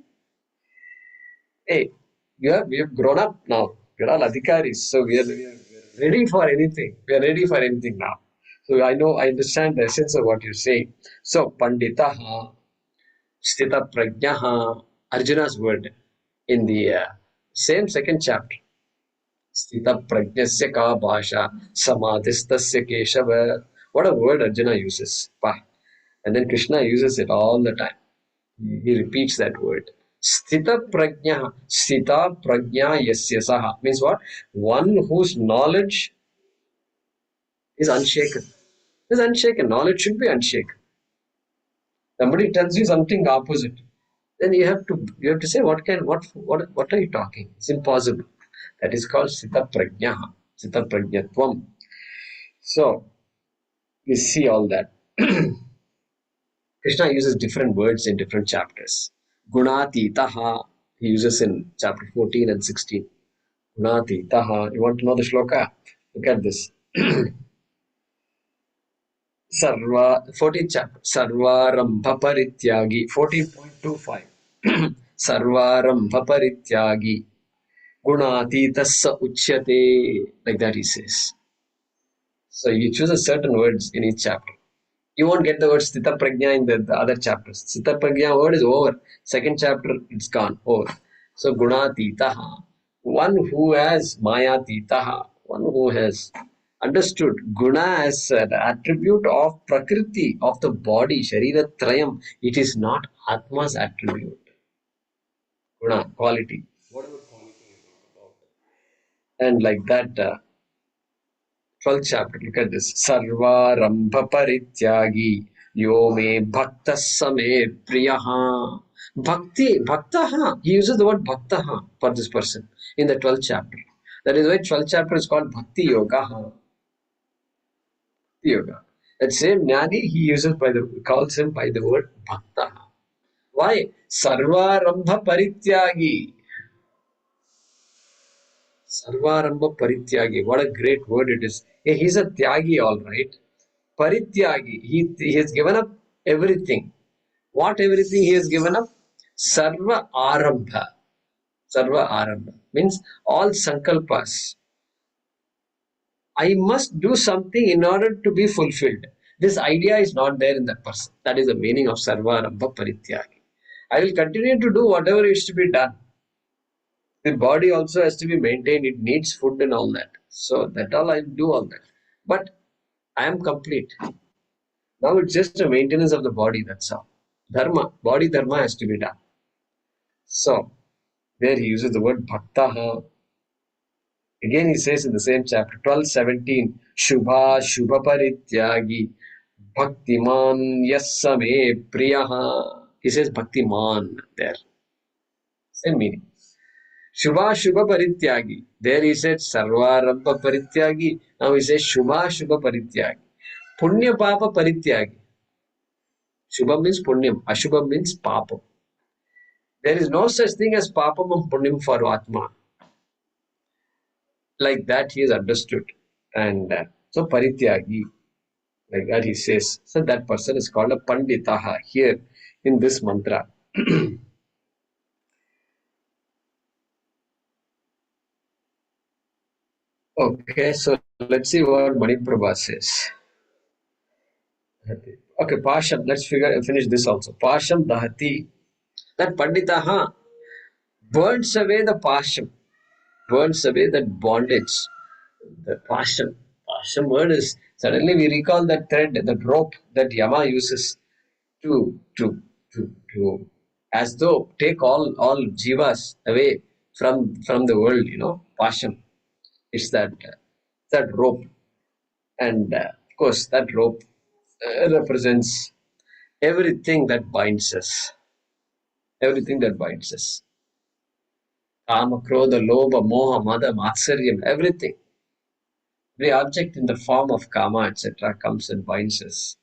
Hey, we have grown up now. We're all adhikaris, so we are ready for anything. We are ready for anything now. So I understand the essence of what you're saying. So, Panditaha, Sthita Prajnaha, Arjuna's word in the same second chapter. Sthita Prajnasya ka bhasha, samadhistasya keshava. What a word Arjuna uses. And then Krishna uses it all the time. He repeats that word. Sthita prajna, sthita prajna yasya saha. Means what? One whose knowledge is unshaken. Is unshaken. Knowledge should be unshaken. Somebody tells you something opposite, then you have to say what are you talking? It's impossible. That is called sthita prajna, sthita prajnatvam. So we see all that. Krishna uses different words in different chapters. Gunatitaha, he uses in chapter 14 and 16. Gunatitaha. You want to know the shloka? Look at this. Sarva, 14th chapter. Sarvarambha parityagi, 14.25. Sarvarambha parityagi. Gunatitasya uchyate. Like that he says. So you choose a certain words in each chapter. You won't get the word Sthita Prajna in the other chapters. Sthita Prajna word is over. Second chapter, it's gone, over. So Gunatitaha, one who has Mayatitaha, one who has understood Guna as an attribute of Prakriti, of the body, Sharira Trayam. It is not Atma's attribute. Guna, quality. Whatever quality you talk about. And like that, 12th chapter, look at this. Sarvarambha parityagi yo me bhakta same priyaha. Bhakti, bhaktaha. He uses the word bhaktaha for this person in the 12th chapter. That is why 12th chapter is called Bhakti Yoga. Bhakti Yoga. That same Jnani he uses calls him by the word bhaktaha. Why? Sarvarambha parityagi. Sarvarambha parityagi. What a great word it is. Hey, he's a tyagi, all right. Parityagi. He has given up everything. What everything he has given up? Sarva Arambha. Sarva Arambha means all sankalpas. I must do something in order to be fulfilled. This idea is not there in that person. That is the meaning of Sarva Arambha Parityagi. I will continue to do whatever is to be done. The body also has to be maintained. It needs food and all that. So that all I do all that. But I am complete. Now it's just a maintenance of the body, that's all. Dharma, body dharma has to be done. So, there he uses the word bhaktaha. Again he says in the same chapter, 12:17, Shubha Shubha Parityagi Bhaktiman Yassame Priyaha. He says Bhaktiman there. Same meaning. Shubha Shubha Parityagi. There he said Sarvarambha Parityagi. Now he says Shubha Shubha Parityagi. Punya Papa Parityagi. Shubham means punyam, Ashubham means papam. There is no such thing as papam and punyam for Atma. Like that he is understood. And so parityagi, like that he says. So that person is called a panditaha here in this mantra. Okay, so let's see what Maniprabha says. Okay, Pasham, let's finish this also. Pasham Dahati. That Panditaha burns away the Pasham, burns away that bondage. The Pasham. Pasham word is suddenly we recall that thread, that rope that Yama uses to as though take all jivas away from the world, Pasham. It's that rope. And of course, that rope represents everything that binds us. Everything that binds us. Kama, Krodha, Lobha, Moha, Mada, Matsaryam, everything. Every object in the form of Kama, etc., comes and binds us.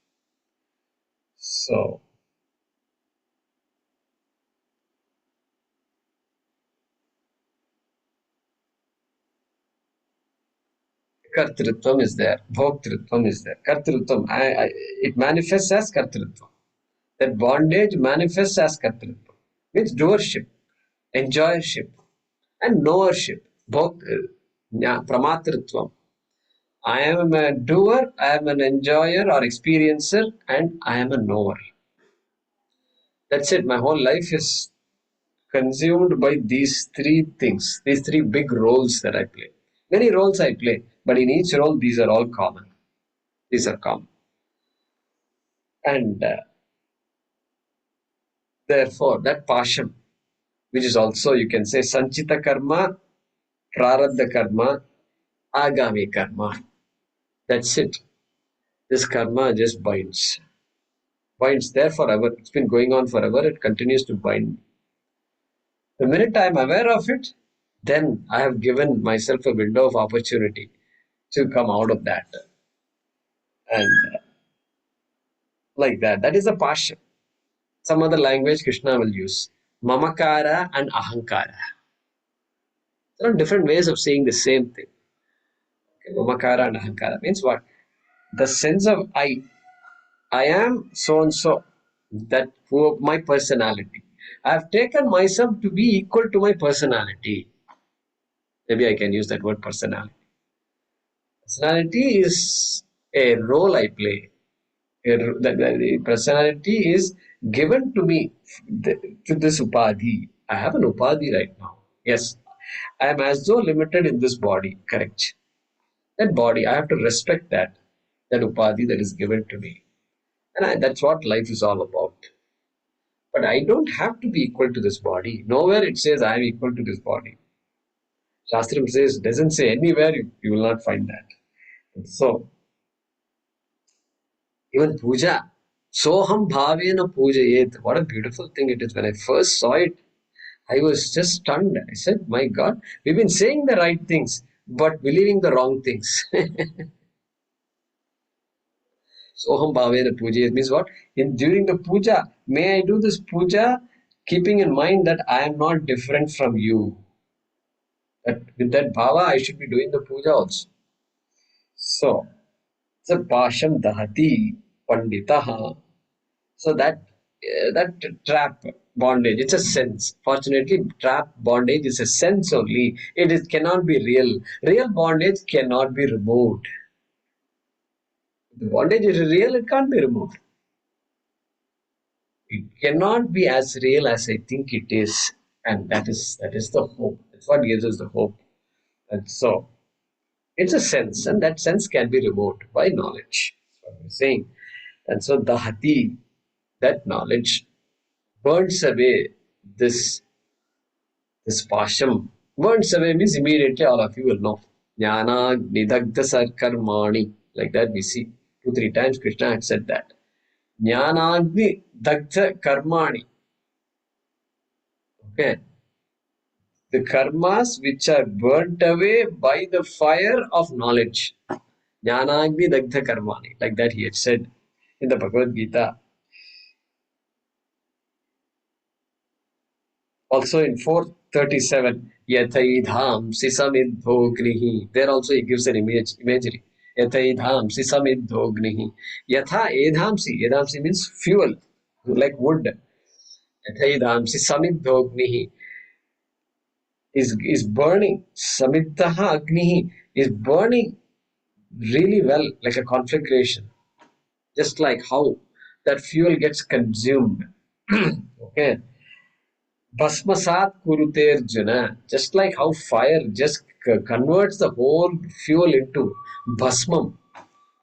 So, Kartrutvam is there, Bhoktritvam is there. Kartrutvam, it manifests as Kartrutvam. That bondage manifests as Kartrutvam. Means doership, enjoyership, and knowership. Both, Pramatritvam. I am a doer, I am an enjoyer or experiencer, and I am a knower. That's it. My whole life is consumed by these three things, these three big roles that I play. Many roles I play, but in each role, these are all common. These are common. And therefore, that Pasham, which is also, you can say, Sanchita Karma, Prarabdha Karma, Agami Karma. That's it. This karma just binds. Binds there forever. It's been going on forever. It continues to bind. The minute I am aware of it, then I have given myself a window of opportunity to come out of that. And like that. That is a passion. Some other language Krishna will use. Mamakara and Ahankara. There are different ways of saying the same thing. Okay, Mamakara and Ahankara means what? The sense of I am so and so. That who my personality. I have taken myself to be equal to my personality. Maybe I can use that word personality. Personality is a role I play. The personality is given to me to this upadhi. I have an upadhi right now. Yes, I am as though limited in this body. Correct. That body, I have to respect that upadhi that is given to me, and that's what life is all about. But I don't have to be equal to this body. Nowhere it says I am equal to this body. Shastram says doesn't say anywhere you will not find that. So even puja, soham bhavena pujayet. What a beautiful thing it is. When I first saw it, I was just stunned. I said, my God, we've been saying the right things, but believing the wrong things. Soham bhavena pujayet means what? During the puja, may I do this puja keeping in mind that I am not different from you. That with that bhava, I should be doing the puja also. So, so pasham dahati panditaha. So that trap bondage, it's a sense. Fortunately, trap bondage is a sense only. Cannot be real. Real bondage cannot be removed. The bondage is real, it can't be removed. It cannot be as real as I think it is. And that is the hope. That's what gives us the hope. And so it's a sense, and that sense can be removed by knowledge. That's what we're saying. And so dahati, that knowledge burns away this this pasham. Burns away means immediately all of you will know. Jnana nidagdha sarkarmani. Like that we see. 2-3 times Krishna had said that. Jnanagni dagdha karmani. Okay. The karmas which are burnt away by the fire of knowledge. Jnanagni dagdha karmani. Like that he had said in the Bhagavad Gita. Also in 437, Yathaidham sisamidhognihi. There also he gives an imagery. Yathaidham sisamidhognihi. Yatha edhamsi. Edhamsi means fuel, like wood. Yathaidham sisamidhognihi is burning. Samidhaha agnihi is burning really well, like a conflagration. Just like how that fuel gets consumed. Okay. Bhasmasat kurute Arjuna. Just like how fire just converts the whole fuel into bhasmam.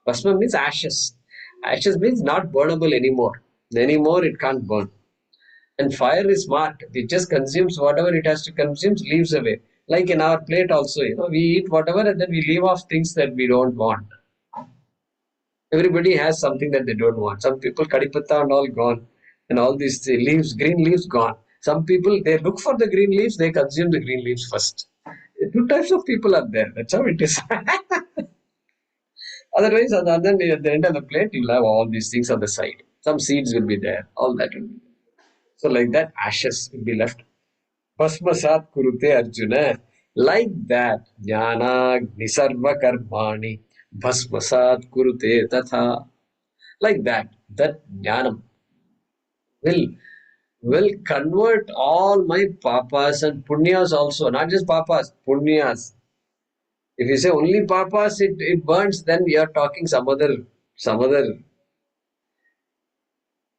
Bhasmam means ashes. Ashes means not burnable anymore. Anymore it can't burn. And fire is smart. It just consumes whatever it has to consume, leaves away. Like in our plate also, we eat whatever and then we leave off things that we don't want. Everybody has something that they don't want. Some people kadipatta and all gone, and all these leaves, green leaves gone. Some people they look for the green leaves, they consume the green leaves first. Two types of people are there. That's how it is. Otherwise, at the end of the plate, you'll have all these things on the side. Some seeds will be there. All that will be there. So like that, ashes will be left. Bhasmasat kurute Arjuna. Like that, jnana nisarva karmani. Bhasmasat kurute tatha. Like that jnanam will will convert all my papas and punyas also, not just papas, punyas. If you say only papas, it burns, then we are talking some other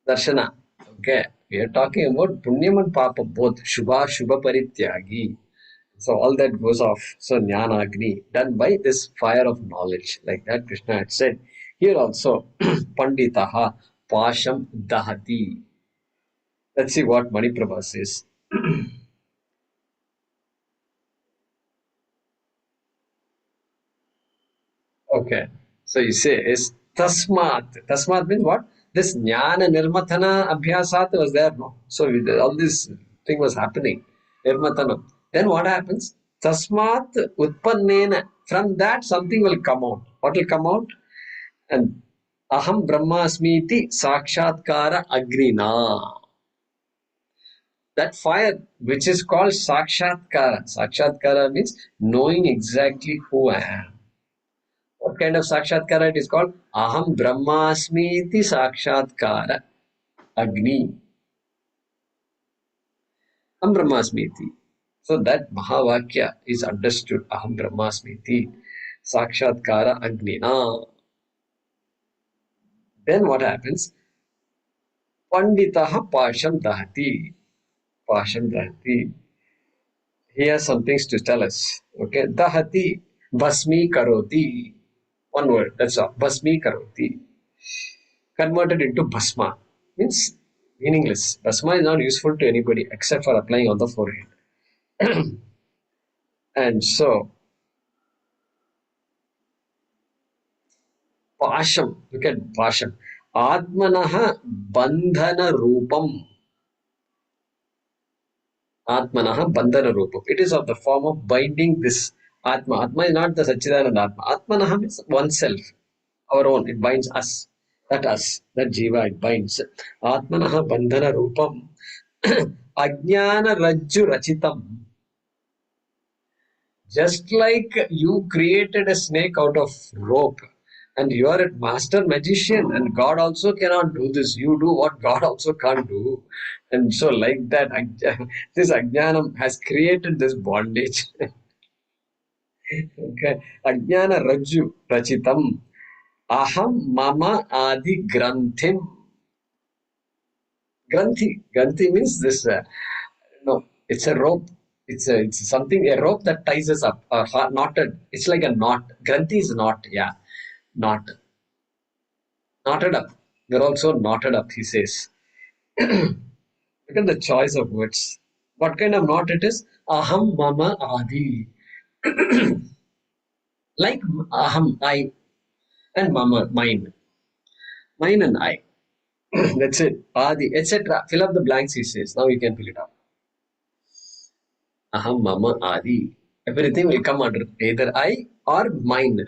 darshana. Okay. We are talking about punyam and papa both. Shubha parityagi. So all that goes off. So jnana agni, done by this fire of knowledge. Like that Krishna had said. Here also, panditaha pasham dahati. Let's see what Maniprabha says. Okay. So he says, Tasmat. Tasmat means what? This Jnana Nirmatana Abhyasat was there, no? So all this thing was happening. Nirmatana. Then what happens? Tasmat Utpannena. From that, something will come out. What will come out? And Aham Brahmasmiti Sakshatkara Agrina. That fire, which is called Sakshatkara. Sakshatkara means knowing exactly who I am. What kind of sakshatkara it is called? Aham Brahmasmiti Sakshatkara Agni. Aham Brahmasmiti. So that Mahavakya is understood Aham Brahmasmiti Sakshatkara Agnina. Then what happens? Panditaha Pasham Dahati. Pasham Dahati. He has some things to tell us. Okay. Dahati Basmi Karoti. One word. That's all. Basmi Karoti. Converted into Bhasma. Means meaningless. Bhasma is not useful to anybody except for applying on the forehead. And so Pasham. Look at Pasham. Atmanaha Bandhana Rupam. Atmanaha Bandhana Rupam. It is of the form of binding this Atma. Atma is not the Sachidananda Atma. Atmanaha means oneself, our own. It binds us. That Jiva, it binds. Atmanaha Bandhana Rupam. Ajnana Rajju Rachitam. Just like you created a snake out of rope, and you are a master magician, and God also cannot do this. You do what God also can't do. And so, like that, this Ajnanam has created this bondage. Okay. Ajnana Rajju Rachitam. Aham Mama Adi Granthim. Granthi means this. No, it's a rope. It's something, a rope that ties us up, knotted. It's like a knot. Granthi is knot. Yeah, knot, knotted up. We're also knotted up. He says. Look at the choice of words. What kind of knot it is? Aham mama adi. Like aham, I, and mama, mine and I. That's it. Adi, etc. Fill up the blanks. He says. Now you can fill it up. Aham mama adi. Everything will come under either I or mine.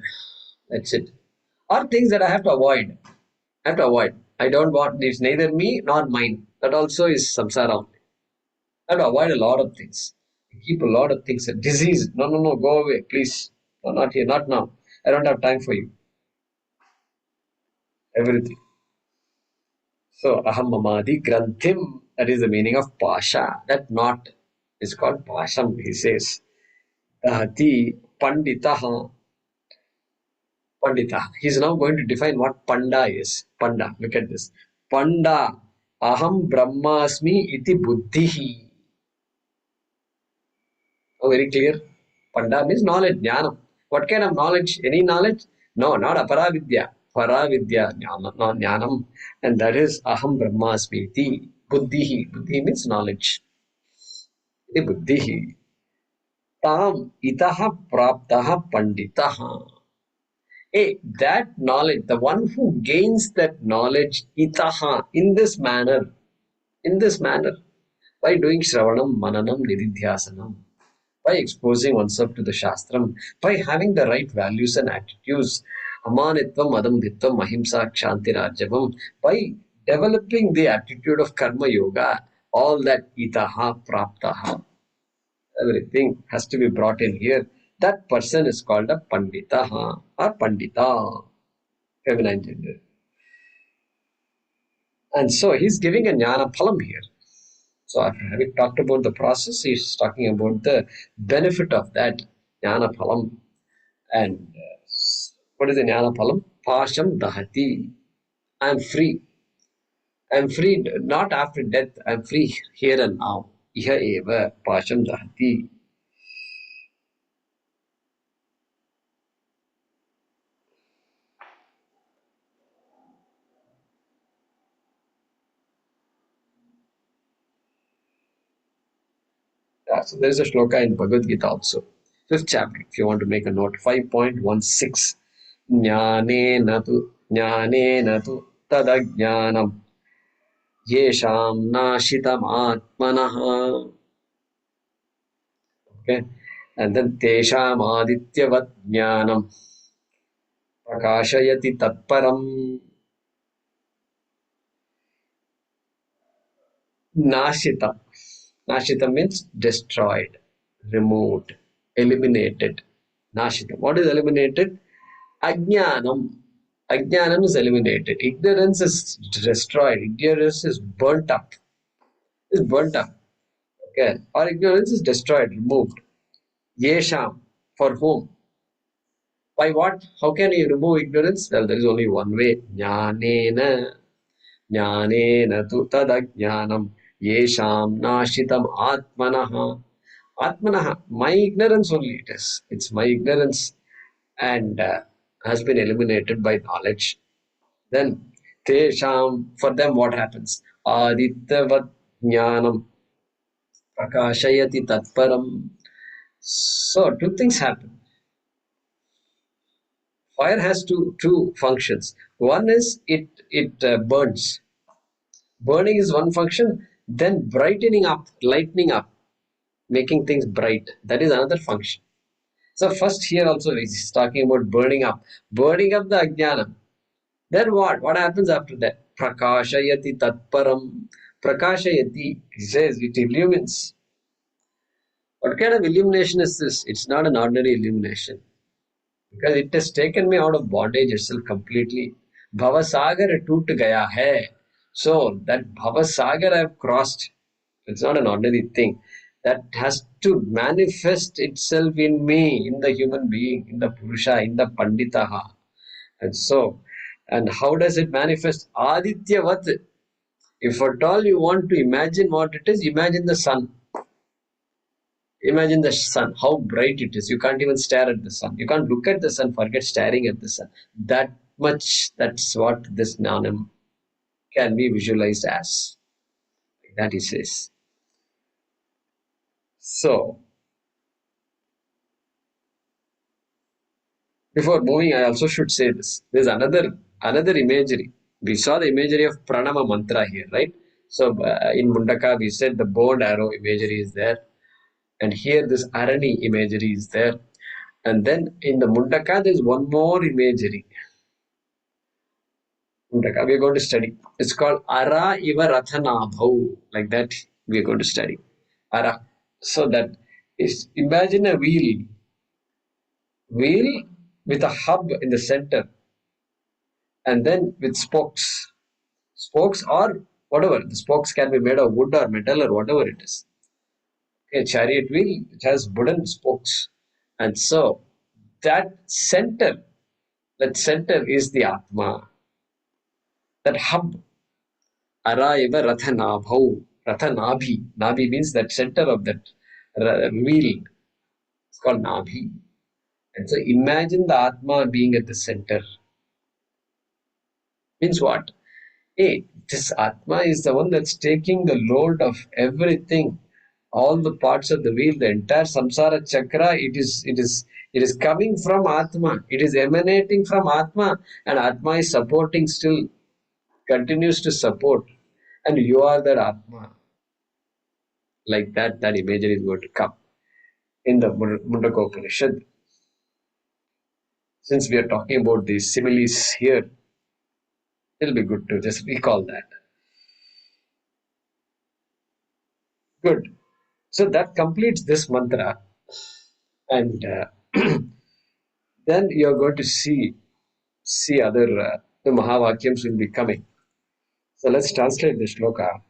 That's it. Or things that I have to avoid. I have to avoid. I don't want, it's neither me nor mine. That also is samsara. I have to avoid a lot of things. Keep a lot of things. Disease. No, no, no, go away, please. No, not here, not now. I don't have time for you. Everything. So, aham mamadi granthim. That is the meaning of pasha. That knot is called pasham, he says. Dahati panditaha. Pandita. He is now going to define what Panda is. Panda. Look at this. Panda. Aham Brahmasmi iti buddhihi. Oh, very clear. Panda means knowledge, jnanam. What kind of knowledge? Any knowledge? No, not aparavidya. Paravidya, not jnanam. And that is aham Brahmasmi iti buddhihi. Buddhi means knowledge. Iti buddhihi. Tam itaha praptaha panditaha. That knowledge, the one who gains that knowledge, itaha, in this manner, by doing shravanam, mananam, nididhyasanam, by exposing oneself to the shastram, by having the right values and attitudes, amanitvam, adamditvam, ahimsa, kshanti, rajavam, by developing the attitude of karma yoga, all that itaha, praptaha, everything has to be brought in here. That person is called a pandita or pandita, feminine gender. And so he's giving a jnana phalam here. So after having talked about the process, he's talking about the benefit of that jnana phalam. And what is the jnana phalam? Pasham dahati. I'm free. I'm free not after death. I'm free here and now. Iha eva pasham dahati. Yeah, so there is a shloka in Bhagavad Gita also. Fifth chapter, if you want to make a note, 5.16. Jnanena tu tadajnanam yesham nashitam atmanah. Okay. And then tesham adityavat jnanam prakashayati tatparam. Nashita. Nashita means destroyed, removed, eliminated. Nashita. What is eliminated? Ajnanam. Ajnanam is eliminated. Ignorance is destroyed. Ignorance is burnt up. Is burnt up. Okay, or ignorance is destroyed, removed. Yesham, for whom? By what? How can you remove ignorance? Well, there is only one way. Jnanena. Jnanena tu tadajnanam. Yesham nashitam atmanaha. Atmanaha. My ignorance only it is. It's my ignorance and has been eliminated by knowledge. Then, tesham, for them what happens? Adityavat jnanam prakashayati tatparam. So, two things happen. Fire has two functions. One is it burns. Burning is one function. Then brightening up, lightening up, making things bright. That is another function. So first here also he's talking about burning up the ajnana. Then what? What happens after that? Prakashayati tatparam. Prakashayati, he says, it illumines. What kind of illumination is this? It's not an ordinary illumination. Because it has taken me out of bondage itself completely. Bhavasagar toot gaya hai. So that Bhavasagar I have crossed. It's not an ordinary thing. That has to manifest itself in me, in the human being, in the Purusha, in the Panditaha. And so, and how does it manifest? Adityavat. If at all you want to imagine what it is, imagine the sun. Imagine the sun, how bright it is. You can't even stare at the sun. You can't look at the sun, forget staring at the sun. That much, that's what this Jnanam can be visualized as. That he says. So, before moving, I also should say this. There's another imagery. We saw the imagery of Pranama mantra here, right? So, in Mundaka, we said the bow and arrow imagery is there. And here, this Arani imagery is there. And then in the Mundaka, there's one more imagery. Mundaka, we are going to study. It's called Ara Iva Rathanabhau. Like that, we are going to study. Ara. So that is, imagine a wheel with a hub in the center, and then with spokes or whatever. The spokes can be made of wood or metal or whatever it is. A chariot wheel, it has wooden spokes, and so that center, that center is the Atma. That hub, Araiva Rathanabhau, Rathanabhi. Nabhi means that center of that wheel. It's called Nabhi. And so imagine the Atma being at the center. Means what? Hey, this Atma is the one that's taking the load of everything, all the parts of the wheel, the entire samsara chakra. It is coming from Atma. It is emanating from Atma, and Atma is supporting still, continues to support, and you are that Atma. Like that, that imagery is going to come in the Mundaka Upanishad. Since we are talking about these similes here, it'll be good to just recall that. Good. So that completes this mantra, and then you're going to see other the Mahavakyams will be coming. So let's translate the shloka.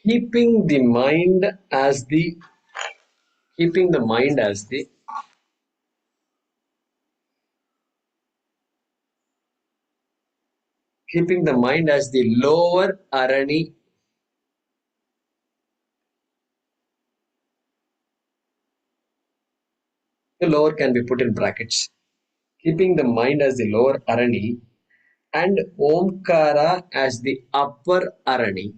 Keeping the mind as the keeping the mind as the keeping the mind as the lower arani. The lower can be put in brackets. Keeping the mind as the lower arani and Omkara as the upper arani.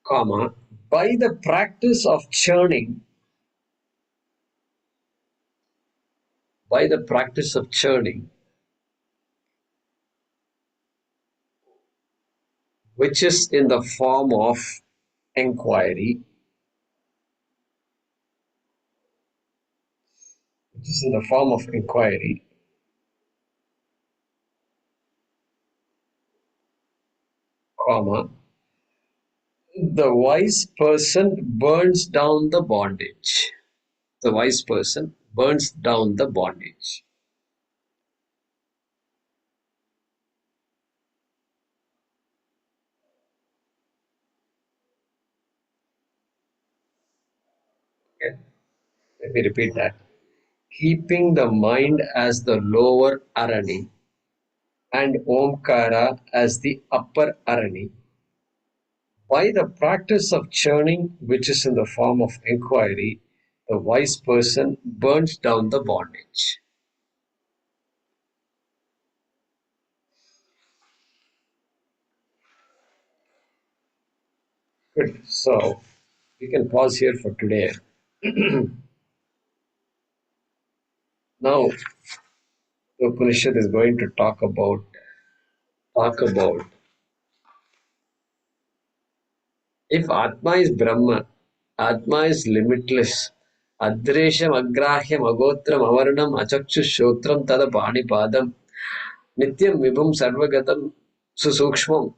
Comma, by the practice of churning, by the practice of churning, which is in the form of inquiry, which is in the form of inquiry, comma, the wise person burns down the bondage. The wise person burns down the bondage. Okay. Let me repeat that. Keeping the mind as the lower arani and Omkara as the upper arani, by the practice of churning, which is in the form of inquiry, the wise person burns down the bondage. Good. So we can pause here for today. Now the Upanishad is going to talk about if Atma is Brahma, Atma is limitless. Adresham, Agrahyam, Agotram, Avarnam, Achakshu, Shotram, Tada Padam, Nityam, Vibhum, Sarvagatam, Susukshmam,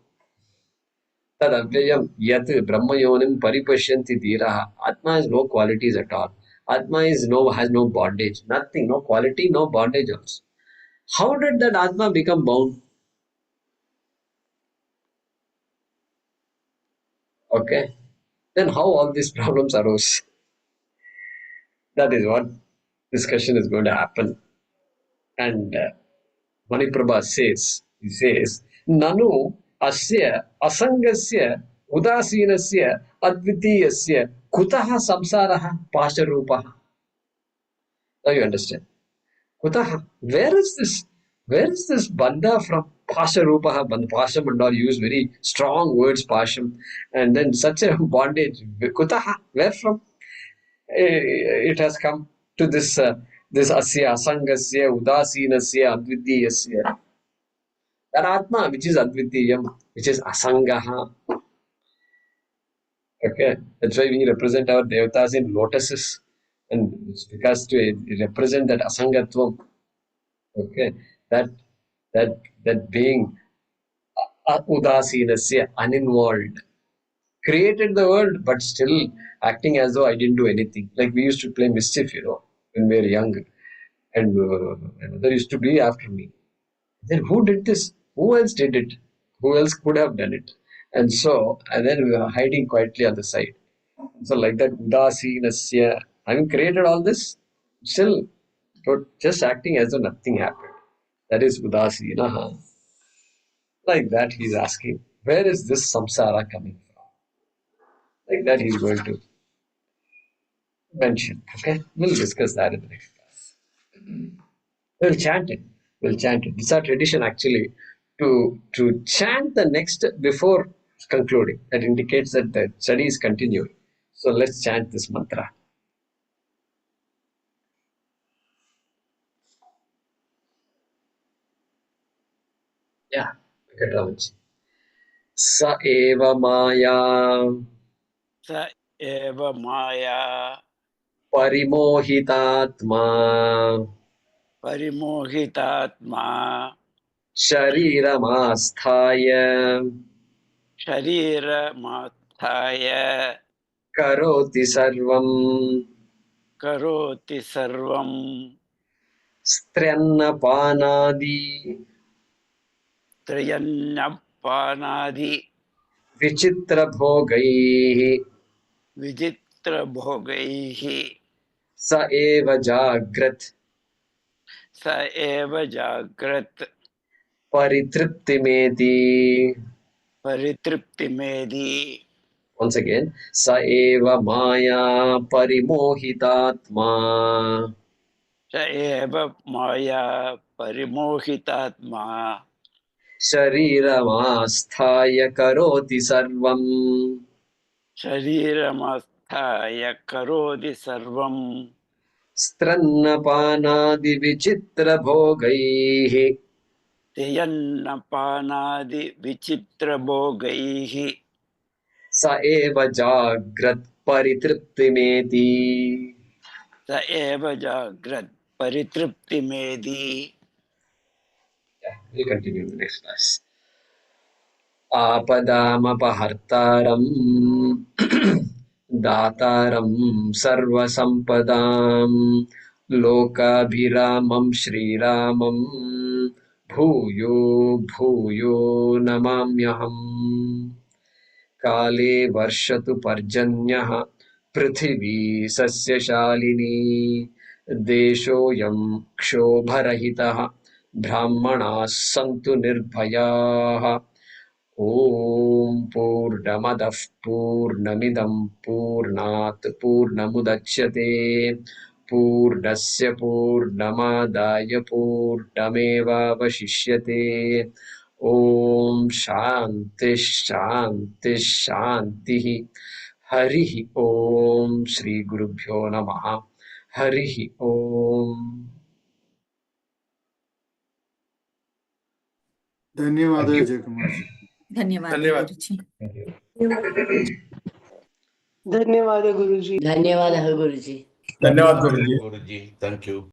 Tadavyayam, Yat, Brahmayonim, Paripashyanti, Dhiraha. Atma has no qualities at all. Atma has no bondage, nothing, no quality, no bondage also. How did that Atma become bound? Okay. Then how all these problems arose? That is what discussion is going to happen. And Maniprabha he says, Nanu asya asangasya udasinasya advitiyasya kutaha samsaraha pasharupaha. Now you understand. Kutaha, where is this? Where is this bandha from? Pasharupaha, Pasham and all use very strong words, Pasham, and then such a bondage. Kutaha, where from? It has come to this asya, asangasya, udasinasya, advitiyasya. That Atma, which is Advitiyam, which is Asangaha. Okay, that's why we represent our devatas in lotuses, and it's because to represent that Asangatvam. Okay, that that being Udasinasya, uninvolved, created the world, but still acting as though I didn't do anything. Like we used to play mischief, when we were young, and my mother used to be after me. Then who did this? Who else did it? Who else could have done it? And then we were hiding quietly on the side. So like that, udasinasya, having created all this, still but just acting as though nothing happened. That is udasina. Like that, he's asking, where is this samsara coming from? Like that, he's going to mention. Okay, we'll discuss that in the next class. We'll chant it. We'll chant it. It's our tradition actually to chant the next before concluding. That indicates that the study is continuing. So let's chant this mantra. Yeah, Venkataramanji. Sa eva maya स एव माया parimohitatma परिमोहितात्मा shariramastaya शरीरमात्थाय karoti sarvam करोति सर्वं stryannapanadi त्रयन्नपानादि vichitra bhogaihi विचित्रभोगैः sa eva jagrat स एव जाग्रत् paritृप्तिमेति. परितृप्तिमेधि Once again, sa eva maya parimohitatma स एव माया परिमोहितात्मा शरीरमास्थाय करोति सर्वम् शरीरमास्थाय करोति सर्वं स्त्रन्नपानादिविचित्रभोगैः त्ययन्नपानादिविचित्रभोगैः स एव जाग्रत् परितृप्तिमेति. स एव जाग्रत् परितृप्तिमेधि. Yeah, we'll continue in the next class. आपदामपहर्तारं दातारं सर्वसम्पदां लोकाभिरामं श्रीरामं भूयो भूयो नमाम्यहम्। काले वर्षतु पर्जन्यः पृथिवी सस्यशालिनी देशोऽयं क्षोभरहितः ब्राह्मणाः सन्तु निर्भयाः। ॐ पूर्णमदः पूर्णमिदं पूर्णात् पूर्णमुदच्यते पूर्णस्य पूर्णमादाय पूर्णमेवावशिष्यते। ॐ शान्तिः शान्तिः शान्तिः। हरिः ॐ श्रीगुरुभ्यो नमः। हरिः ॐ। धन्यवाद जयकुमार जी। धन्यवाद धन्यवाद। गुरुजी। धन्यवाद गुरुजी। धन्यवादः गुरुजी। धन्यवाद गुरुजी। Guruji. Thank you.